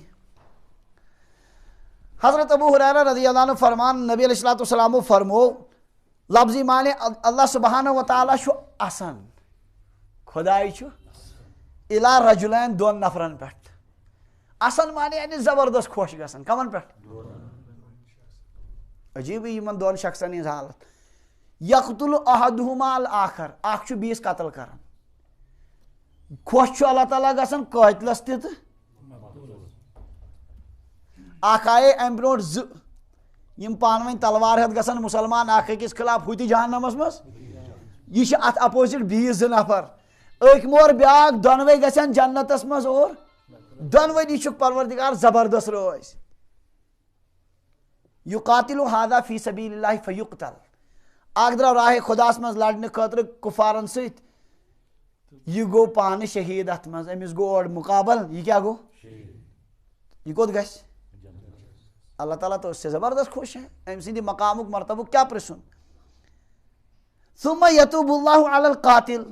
حضرت ابو ہریرہ رضی اللہ عنہ فرمان، نبی علیہ السلام فرمو، لفظی معنی اللہ سبحانہ وتعالیٰ چھُ آسان، خدائی چھُ الى رجلین دون نفرن پٮ۪ٹھ، اصل معنی یعنی زبردست خوش گژھان، کمن پٮ۪ٹھ؟ عجیب یمن دون شخصن ہٕنٛز حالت۔ یقتل احدہما الآخر، اکھ چھُ بیٚیِس قتل کران، خوش چھُ اللہ تعالیٰ گژھان قٲتلس تہِ تہٕ اخ آئے ام برونٹ یم پانوین تلوار ہتھ گژھن مسلمان اخ أکِس خلاف ہوتی جہنمس مز یہ ات اپوزٹ بیس زٕ نفر أکۍ مور بیاکھ دۄنوے گژھن جنتس مز اور دۄنوے یہ پروردگار زبردست روز یقاتل هذا فی سبیل اللہ فیقتل اکھ درٛاو راہ خداس مز لڑنہٕ خٲطرٕ کفارن سۭتۍ یہ گو پانہٕ شہید ات مز أمِس گو اور مقابل یہ کیا گو یہ کوٚت گژھِ اللہ تعالیٰ تو اس سے زبردست خوش ہے أمۍ سٕنٛدِ مقامُک مرتبُک کیا پرژھُن ثم یتوب اللہ علی القاتل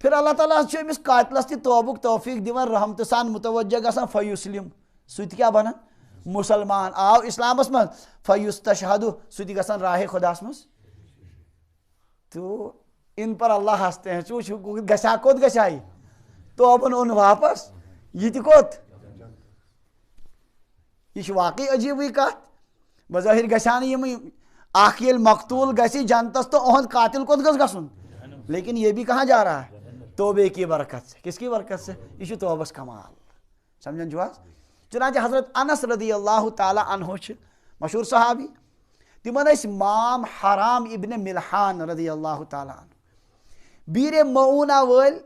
پھر اللہ تعالیٰ چھُ أمِس قاتلس تہِ توبُک توفیق دِوان رحمتہٕ سان متوجہ گژھان فیُسلم سُہ تہِ کیاہ بنان مسلمان آو اسلامس مز فیستشہدُ سُہ تہِ گژھان راہ خداس مز تو ان پر اللہ ہنستے ہیں گھا کوت گھا یہ توبن اون واپس یہ تہ کوت یہ واقعی عجیبٕے کتھ بظاہر گژھِ یم اخ ییٚلہِ مقتول گژھِ جنتس تو اہد قاتل کوت گژھِ گژھُن لیکن یہ بھی کہاں جا رہا ہے توبے کی برکت سے کس کی برکت سے یہ توبس کمال سمجھن چھو چنانچہ حضرت انس رضی اللہ تعالی عنہ مشہور صحابی تمن ٲسۍ مام حرام ابن ملحان رضی اللہ تعالی عنہ بیٖرِ معوٗنا وٲلۍ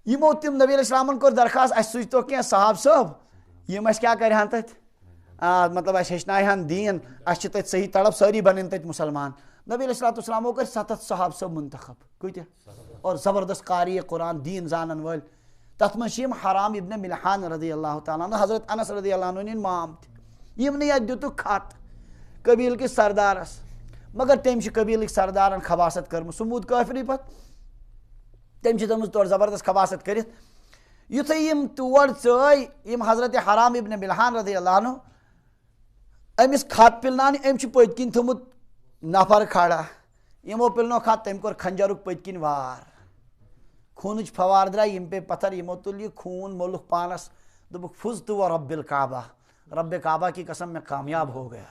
یمو تم نبی علیہ السلامن کوٚر درخواست اسہِ سوٗزتو کینٛہہ صحاب صٲب یم اسہِ کیٛاہ کرہن تتہِ مطلب اسہِ ہیٚچھناوہن دیٖن اسہِ چھِ تتہِ صحیح تڑپ سٲری بنن تتہِ مسلمان نبی علیہ الصلوۃ والسلامو کٔرۍ 7 صحاب صٲب منتخب کۭتیاہ اور زبردست قاری قرآن دیٖن زانن وٲلۍ تتھ منٛز چھِ یم حرام ابن ملحان رضی اللہ تعالیٰ عنہ حضرت انس رضی اللہ عنہ ہٕنٛدۍ مام تہِ یمنٕے اتھ دِتُکھ خط قبیٖل کِس سردارس مگر تٔمۍ چھِ قبیٖلٕکۍ سردارن خباست کٔرمٕژ سُہ موٗد کٲفرٕے پتہٕ تٔمۍ چھِ تھٲومٕژ تورٕ زبردست خباست کٔرِتھ یُتھُے یم تور ژٲے یم حضرت حرام ابن ملحان رضی اللہ عنہ أمِس خط پِلناونہِ أمۍ چھُ پٔتۍ کِنۍ تھوٚمُت نفر کھڑا یمو پِلنو خط تٔمۍ کوٚر کھنجرُک پٔتۍ کِنۍ وار خوٗنٕچ فوار درٛاے یم پے پتھر یمو تُل یہِ خوٗن مولُکھ پانس دوٚپُکھ فُزتُ و رب الکعبہ رب کعبہ کی قسم میں کامیاب ہو گیا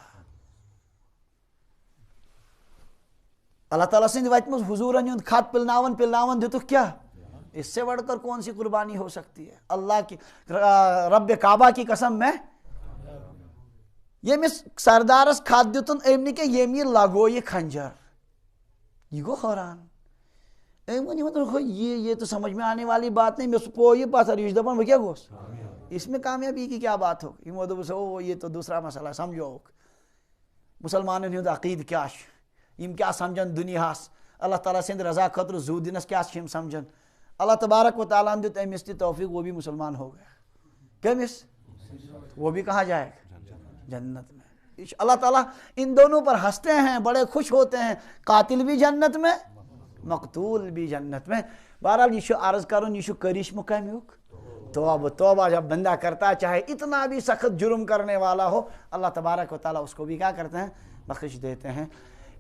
اللہ تعالیٰ سٕنٛدِ وتہِ منٛز حضوٗرن ہُنٛد خط پِلناون پِلناون دِتُکھ کیٛاہ اس سے بڑھ کر کون سی قربانی ہو سکتی ہے اللہ کی رب کعبہ کی قسم میں ییٚمِس سردارس خط دِتُن أمۍ نہٕ کینٛہہ ییٚمۍ یہِ لگو یہِ کھنجر یہ گو حٲران أمۍ ووٚن یِمن یہ تو سمجھ میں آنے والی بات نہیں مےٚ پوٚو یہِ پتھر یہِ چھُ دپان بہٕ کیٛاہ گوٚس اس میں کامیابی کی کیا بات ہوگی یِمو دوٚپُس او یہ تو دوسرا مسئلہ سمجھوکھ مسلمانن ہُنٛد عقیٖدٕ کیٛاہ چھُ یم کیا سمجھن دُنیاہس اللہ تعالیٰ سٕنٛدِ رضا خٲطرٕ زوٗ دِنس کیٛاہ چھِ یم سمجھن اللہ تبارک و تعالیٰ نے دیت أمِس تہِ توفیق وہ بھی مسلمان ہو گیا کٔمِس وہ بھی کہاں جائے گا جنت میں اللہ تعالیٰ ان دونوں پر ہنستے ہیں بڑے خوش ہوتے ہیں قاتل بھی جنت میں مقتول بھی جنت میں بہرحال یہ عرض کرن یہ کرشمہ کمیُک توبہ توبہ جب بندہ کرتا ہے چاہے اتنا بھی سخت جرم کرنے والا ہو اللہ تبارک و تعالیٰ اس کو بھی کیا کرتے ہیں بخش دیتے ہیں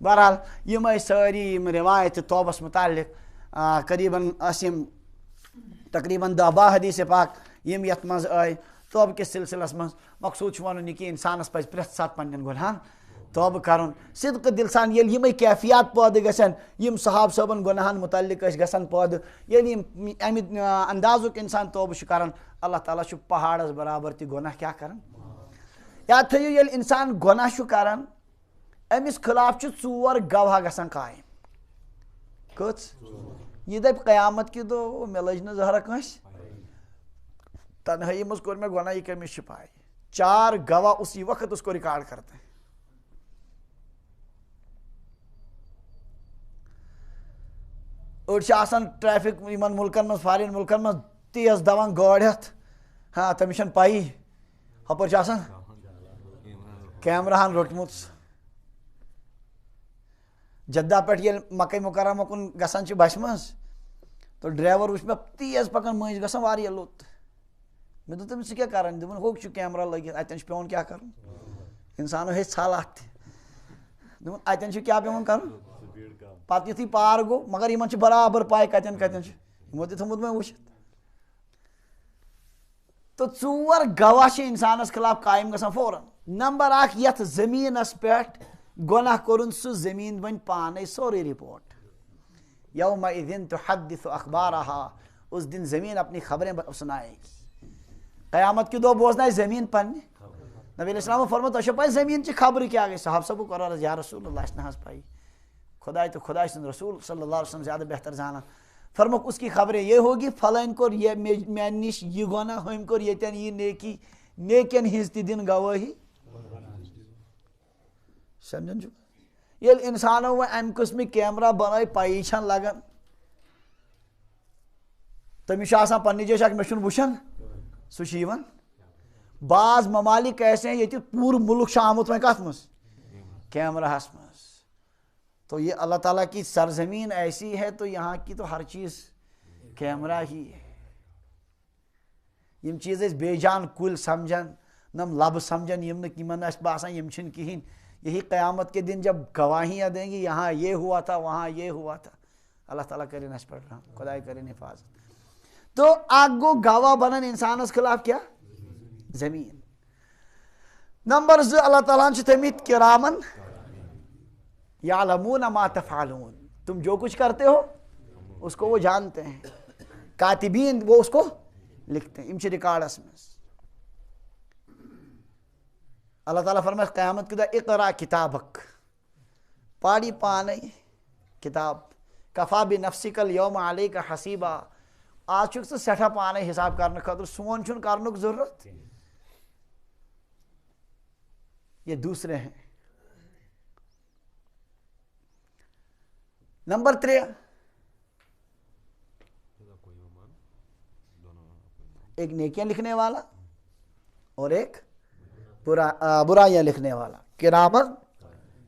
بہرحال یم ساری روایت توبس متعلق قریباً تقریباً 10-12 حدیث پاک یم یتھ منٛز آے توبہ کس سلسلس منٛز مقصود چھُ ونُن یہِ کہِ انسانس پزِ پرٛٮ۪تھ ساتہٕ پننٮ۪ن گۄنہن توبہ کرُن صدقہٕ دل سان ییٚلہِ یِمے کیفیات پٲدٕ گژھن یم صحاب صٲبن گۄنہن متعلق ٲسۍ گژھان پٲدٕ ییٚلہِ یِم امہِ اندازُک انسان توبہ چھُ کران اللہ تعالیٰ چھُ پہاڑس برابر تہِ گۄناہ کیٛاہ کران یاد تھٲیِو ییٚلہِ انسان گۄناہ چھُ کران أمِس خلاف چھِ 4 گواہ گژھان قٲیِم کٔژ یہ دپ قیامت کہ دۄہ مےٚ لٔج نہٕ زہرا کٲنٛسہِ تنہائی منٛز کوٚر مےٚ گۄناہ یہِ کٔمِس چھِ پاے 4 گواہ اسی وقت اس کو ریکارڈ کرتے ہیں أڑۍ چھِ آسان ٹریفک یِمن مُلکن منٛز فارین مُلکن منٛز تیز دوان گٲڑۍ ہٮ۪تھ ہاں تٔمِس چھنہٕ پایی ہُپٲرۍ چھُ آسان کیمراہن روٚٹمُت جدہ پٮ۪ٹھ ییٚلہِ مکہ مکرمہ کُن گژھان چھِ بسہِ منٛز تہٕ ڈرایور وٕچھ مےٚ تیز پکان مٔنٛزۍ گژھان واریاہ لوٚت مےٚ دوٚپ تٔمِس ژٕ کیٛاہ کران دوٚپُن ہوٚکھ چھُ کیمرا لٲگِتھ اتٮ۪ن چھُ پیٚوان کیٛاہ کرُن انسانو ہیٚچھ ژھل اتھ تہِ دوٚپُن اتٮ۪ن چھُ کیٛاہ پیٚوان کرُن پتہٕ یُتھُے پار گوٚو مگر یِمن چھِ برابر پاے کتٮ۪ن کتٮ۪ن چھُ یِمو تہِ تھوٚمُت مےٚ وٕچھِتھ تہٕ 4 گواہ چھِ انسانس خلاف قٲیِم گژھان فوراً نمبر 1 یتھ زٔمیٖنس پٮ۪ٹھ گۄناہ کوٚرُن سُہ زٔمیٖن بنہِ پانے سورُے رپورٹ یومئذ تحدث اخبارها اس دن زمین اپنی خبریں سنائے گی قیامت کے دۄہ بوزنایہِ زٔمیٖن پننہِ نبی علیہ السلام فرمو تو پائی زمین چی خبر کیا گئی؟ صحاب سبو قرار یا رسول اللہ اس نحاز پائی، خدای تو خدای سن رسول صلی اللہ علیہ وسلم زیادہ بہتر جانا. فرمو اس کی خبریں یہ ہوگی فلان کو یہ میں نش یہ گناہ ہم کو یتن یہ نیکی نیکن ہز تی دن گواہی. سمجھن جو یل انسانوں وہ ام قسم کیمرہ بنائی پائی چھن لگن تمس آسان پنہ جائے اک مشن وچھن سہ بعض ممالک ایسے ہیں یہ پور ملک آمت وہیں کت مز کیمرہ ہس مز. تو یہ اللہ تعالیٰ کی سرزمین ایسی ہے تو یہاں کی تو ہر چیز کیمرہ ہی ہے. یم چیز بے جان کل سمجھن نم لب سمجھن یم نمن باسان یم چھن کہین. یہی قیامت کے دن جب گواہیاں دیں گی یہاں یہ ہوا تھا وہاں یہ ہوا تھا. اللہ تعالیٰ کریں اس پر رحم، خدای کریں حفاظت. تو آگو گواہ بنن انسان اس خلاف کیا؟ زمین. نمبر 2 اللہ تعالیٰ نے تھمت کرامن یعلمون ما تفعلون، تم جو کچھ کرتے ہو اس کو وہ جانتے ہیں. کاتبین وہ اس کو لکھتے ہیں، امچ ریکارڈس میں. اللہ تعالیٰ فرمائے قیامت کدا اقرا کتابک، پاڑی پانے کتاب. کفا بنفسک اليوم علیک حسیبا، آج چھ سٹھا پانے حساب کرنے خاطر سون چھن کرنک ضرورت. یہ دوسرے ہیں. نمبر 3 ایک نیکیاں لکھنے والا اور ایک برائیاں لکھنے والا، کرامن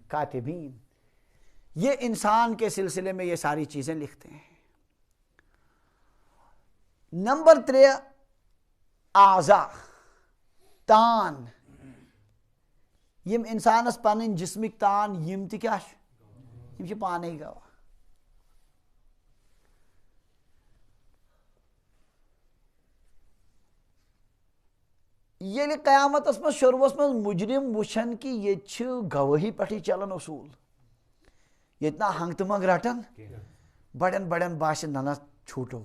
کاتبین. یہ انسان کے سلسلے میں یہ ساری چیزیں لکھتے ہیں. نمبر 3 اعضاء تان. یم انسانس پن جسمک تان یم تہ کیا یم چھ پانے گواہ. یل قیامتس من شروعس من مجرم وچھن کہ یہ گواہی پہ چلان اصول، یتنا ہنگ تو منگ رٹن بڑن بڑن باس نہ چھوٹو.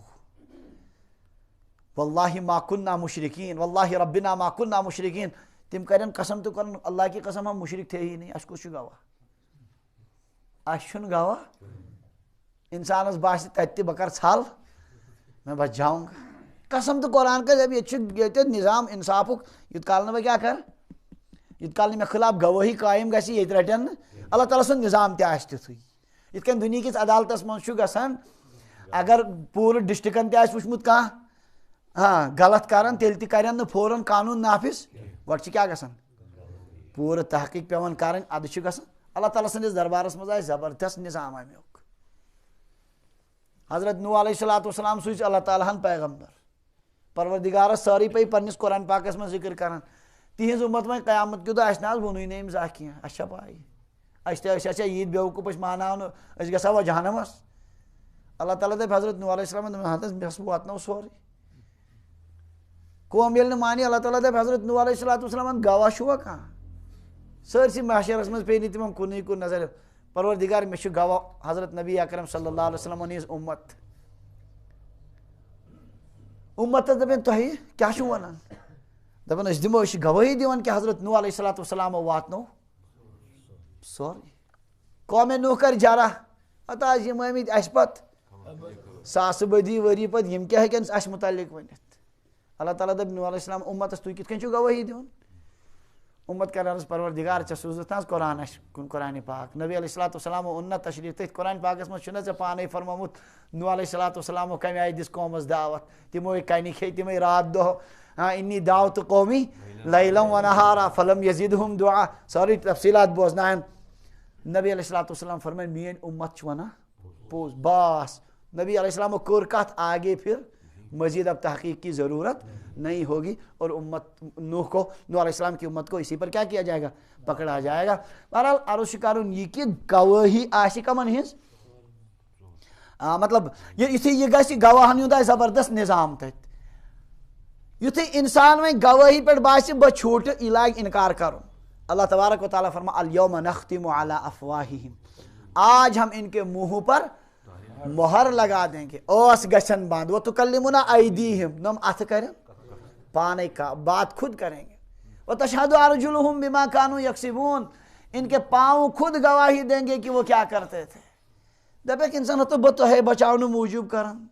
واللہ ما کننا مشرکین، واللہ ربنا ما کننا مشرکین. تم کرن قسم تو کرن اللہ کی قسم ہم مشرک تھے ہی نہیں. اس کو گواہ اس گواہ. انسانس باس تت بکر ژھل میں بچ جاؤں گا. قسم تو قرآن کا جب یہ نظام انصاف یت کال میں کیا کر یت کال میں خلاف گواہی قائم گی یہ رٹن اللہ تعالیٰ سن نظام تہ تھی. یت کن دنیا کس عدالتس مز گژھان اگر پور ڈسٹرکن تہ وچمت کھانا ہاں غلط کران تیل تہ کرن فوراً قانون نافذ. گۄڈٕ کیا گژھان پورٕ تحقیق پیوان کرن ادٕ چھ گژھان. اللہ تعالیٰ سندس دربارس مز آئے زبردست نظام امیک. حضرت نوح علیہ السلام سوز اللہ تعالیٰ ہن پیغمبر. پروردگارس ساری پی پنس قرآن پاکس میں ذکر کران تہذ امت میں قیامت کہ دہ اس ونی نیم زا کی اچھا پائی اچھا عید بیوقوف مناو اس گھا و جہنمس. اللہ تعالیٰ دپ حضرت نوح علیہ السلام بس واتنو سوری قوم یل مانی. اللہ تعالیٰ دپ حضرت نوح علیہ السلام گواہ چھوا کھانا سرسی معاشرس مز پی تم کن کن نظر. پروردگار مے گواہ حضرت نبی اکرم صلی اللہ علیہ وسلم نیز امت امتس دپن تھی کیا ونان دپان اس دمو گواہی دیوان کہ حضرت نوح علیہ السلام واتنو سوری. قوم نوح کر جارہ پتہ یم آمت اس پت ساس بدی وری پت یم کیا ہکن اس متعلق ونت. اللہ تعالیٰ دپ نوح علیہ السلام امتس تھی کت کن گواہی دیون. امت کر پروردگار ے سوزت قرآن کن قرآن پاک. نبی علیہ السلام ان تشریف تھی قرآن پاکس مجھ ے پانے فرموت نوح علیہ السلام کم آئی دس قومس دعوت تمو کن کھے تم رات دہ انی دعوت قومی لیلا و نہارا فلم یزیدہم دعا ساری تفصیلات بوزنائن. نبی علیہ السلام فرمائے مین امت ونان پوز باس. نبی علیہ السلام کور کت آگے پھر مزید اب تحقیق کی ضرورت نہیں ہوگی اور امت نوح علیہ السلام کی امت کو اسی پر کیا کیا جائے گا پکڑا جائے گا. بہرحال عرض کرن یہ کہ گواہی آسہ کمن ہز مطلب یہ گھس گواہن ہند زبردست نظام تت یتھے انسان وی گواہی پہ باس بہ چھوٹ یہ لاگ انکار کرن. اللہ تبارک و تعالیٰ فرما الیوم نختم علی افواہہم، آج ہم ان کے منہوں پر مہر لگا دیں گے. اوس گچھن بند و تکلمنا ایدیہم، نم اتھ کریں پانے کا بات خود کریں گے. وتشهد ارجلهم بما كانوا يكسبون، ان کے پاؤں خود گواہی دیں گے کہ وہ کیا کرتے تھے. دپیک انسان تو بہ تہ بچاؤ موجوب کران،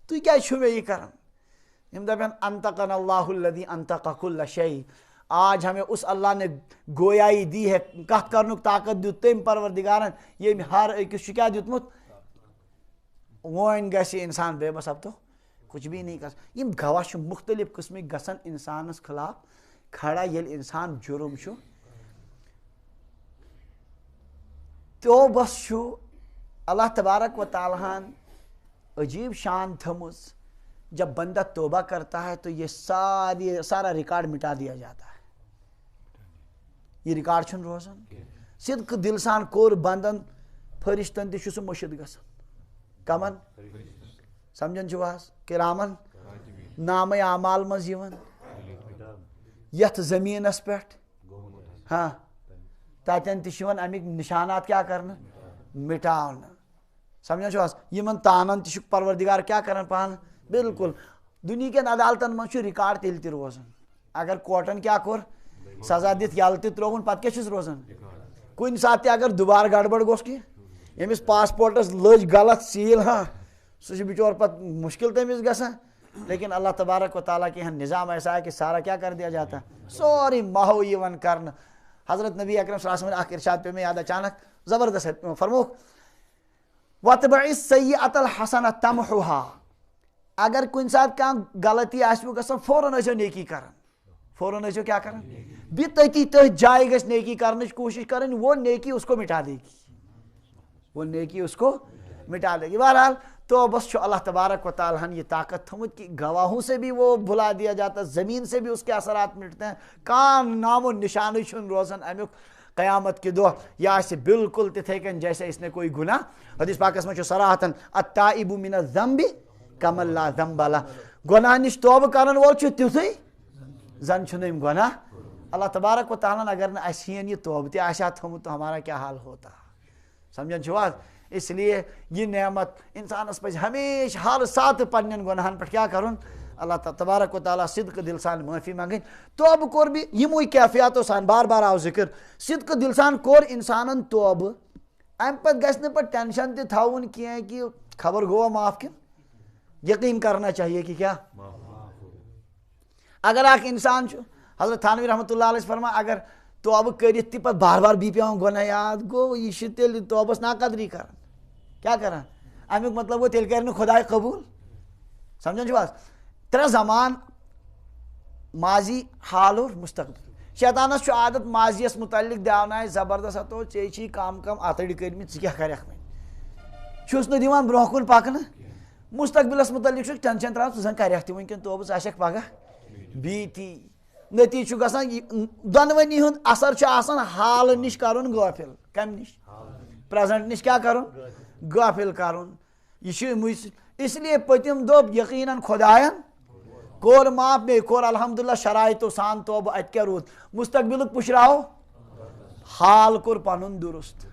تھی کیا چھو یہ کران. یم دپن انطقنا اللہ الذی انطق کل شیء، آج ہمیں اس اللہ نے گویائی دی ہے، کت کرنک طاقت دیت تم پروردگارن یم ہر أکس کیا دیتمت. وون گژھِ انسان بے بس اب تو کچھ بھی نہیں کر. یم گواہ مختلف قسمک گژھن انسانس خلاف کھڑا یل انسان جرم چھو. تو بس چھو اللہ تبارک و تعالیٰ عجیب شان تھمز. جب بندہ توبہ کرتا ہے تو یہ سارا ریکارڈ مٹا دیا جاتا ہے. یہ ریکارڈ چھن روزان. صدق دل سان کور بندن فرشتن تہ سہ مشد گژھان. کمن سمجھن چھواس کرامن نام اعمال مز یوان یتھ زمینس پہ ہاں تتین تہ امیک نشانات کیا کرنا مٹاؤن. سمجھان چھواس یمن تانن تہ پروردگار کیا کران پان. بالکل دنیا کن عدالتن من ریکارڈ تیل تہ روزان. اگر کورٹن کیا کور سزا دت یل تہ تروون پتہ کیا چھس روزان. کن سات تہ اگر دوبارہ گڑبڑ گوس کی یمس پاسپورٹس لج غلط سیل ہاں سہ بچور پتہ مشکل تمس گژھان. لیکن اللہ تبارک و تعالیٰ کے یہاں نظام ایسا ہے کہ سارا کیا کر دیا جاتا ہے سوری ماہو یون کرنا. حضرت نبی اکرم صلی اللہ علیہ وسلم ارشاد پہ میں یاد اچانک زبردست ہے فرموک وَاتْبَعِ السَّيِّئَةَ الْحَسَنَةَ تَمْحُوهَا. اگر کن سات کان غلطی آسو گژھان فوراً ٲسِو نیکی کران. فوراً ٲسِو کیا کران بھی تتی تھی جائے گژھِ نیکی کرنٕچ کوشش کریں. وہ نیکی اس کو مٹا دے گی. وہ نیکی اس کو مٹا دے گی. بہرحال تو بس اللہ تبارک و تعالیٰ نے یہ طاقت تھمت کہ گواہوں سے بھی وہ بھلا دیا جاتا ہے، زمین سے بھی اس کے اثرات مٹتے ہیں. کان نام و نشانی چھن روزن امیک قیامت کے دہ یہ آسہ بالکل تتھے کن جیسے اس نے کوئی گناہ. حدیث پاکس میں صراحتاً التائب من الذنب کمن لا ذنب لہ. گناہ نش توبہ کرن وول چھ تیتھے زن چھن یم گناہ. اللہ تبارک و تعالیٰ نے اگر نہ اسہ یہ توبہ تہ آسہ تھومت تو ہمارا کیا حال ہوتا. سمجھن چھو آج. اس لیے یہ نعمت انسانس پہ ہمیشہ ہر ساتھ پنن گناہن پہ کیا کرن اللہ تبارک و تعالیٰ صدق دل سان معافی منگن. توبہ کور بھی یموی کیفیاتو سان بار بار آو ذکر. صدق دل سان کور انسانن توبہ ام پتہ گژھِ نہ پتہ ٹینشن تہ تھاون کینٛہہ کہ خبر گوا معاف کن. یقین کرنا چاہیے کہ کیا اگر اخ انسان حضرت تھانوی رحمۃ اللہ علیہ فرما اگر توبہ کرت تہ پتہ بار بار بی پیوان گناہ یاد گو یہ تیل توبس ناقدری کران. کیا کران امیک مطلب وہ تیل کر خدائے قبول. سمجھن چھو بس ترے زمان ماضی حال اور مستقبل. شیطانس چھو عادت ماضیس متعلق دیونائے زبردست تو چی کام کم اتڑ کرمت ژٕ کیاہ کرکھ وۄنۍ چھُس نہٕ دِوان برونٛہہ کُن پکنہٕ. مستقبلس متعلق چھُ ٹینشن تراوان ژٕ زن کرکھ تہِ وٕنکٮ۪ن توبہٕ ژٕ آسکھ پگاہ بیٖتی. نتیجہ چھُ گژھان دۄنوٕنی ہُنٛد اثر چھُ آسان حال نِش کرُن غٲفِل. کمہِ نِش پریزنٹ نش کیا کرن غافل کرن. یہ اس لیے پتم دب یقیناً خدائن کور معاف بے کور الحمدللہ شرائطو سان توبہ ات کیا رود. مستقبل پشراو حال کور پنن درست.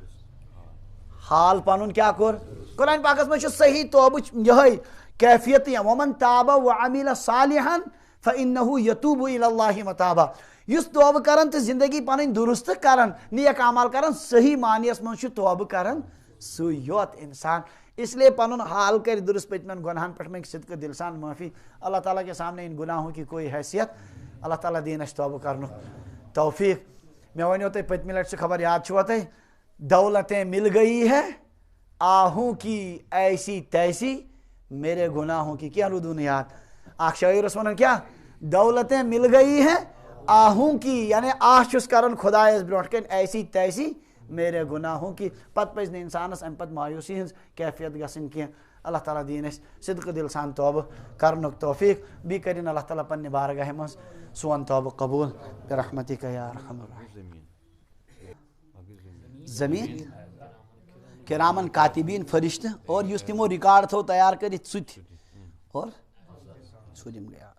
حال پنن کیا کور قرآن پاکس میں صحیح توبہ یہ کیفیت ومن تاب وعمل صالحا فانه يتوب الى الله متابا. یس توبہ کرن تو زندگی پن درست کرن نیک اعمال کرن صحیح معنیس من توبہ کرن سو یوت انسان. اس لیے پنن حال کر درست پتمن گناہن پہ میں صدق دل سان معافی. اللہ تعالیٰ کے سامنے ان گناہوں کی کوئی حیثیت. اللہ تعالیٰ دین اس توبہ کرنو توفیق. میں ونیو تہ پتمہ لٹ سے خبر یاد چھو تہ دولتیں مل گئی ہے آہوں کی ایسی تیسی میرے گناہوں کی. کیا ردون یاد اخ شاعر اس ونان کیا دولتیں مل گئی ہیں آہوں کی یعنی آہ چھس کرن خدایس برونٹ کن ایسی تیسی میرے گناہوں کی. پتہ پز نہ انسانس ام پتہ مایوسی ہز کیفیت گژھن کی. اللہ تعالیٰ دین اس صدق دل سان توبہ کرنک توفیق. بی کرن اللہ تعالیٰ پنہ بارگاہ مز سون توبہ قبول برحمتک یا ارحم الراحمین. زمین کرامن کاتبین فرشتہ اور یس تمو ریکارڈ تھو تیار کرت سہ اور سہ دم گیا.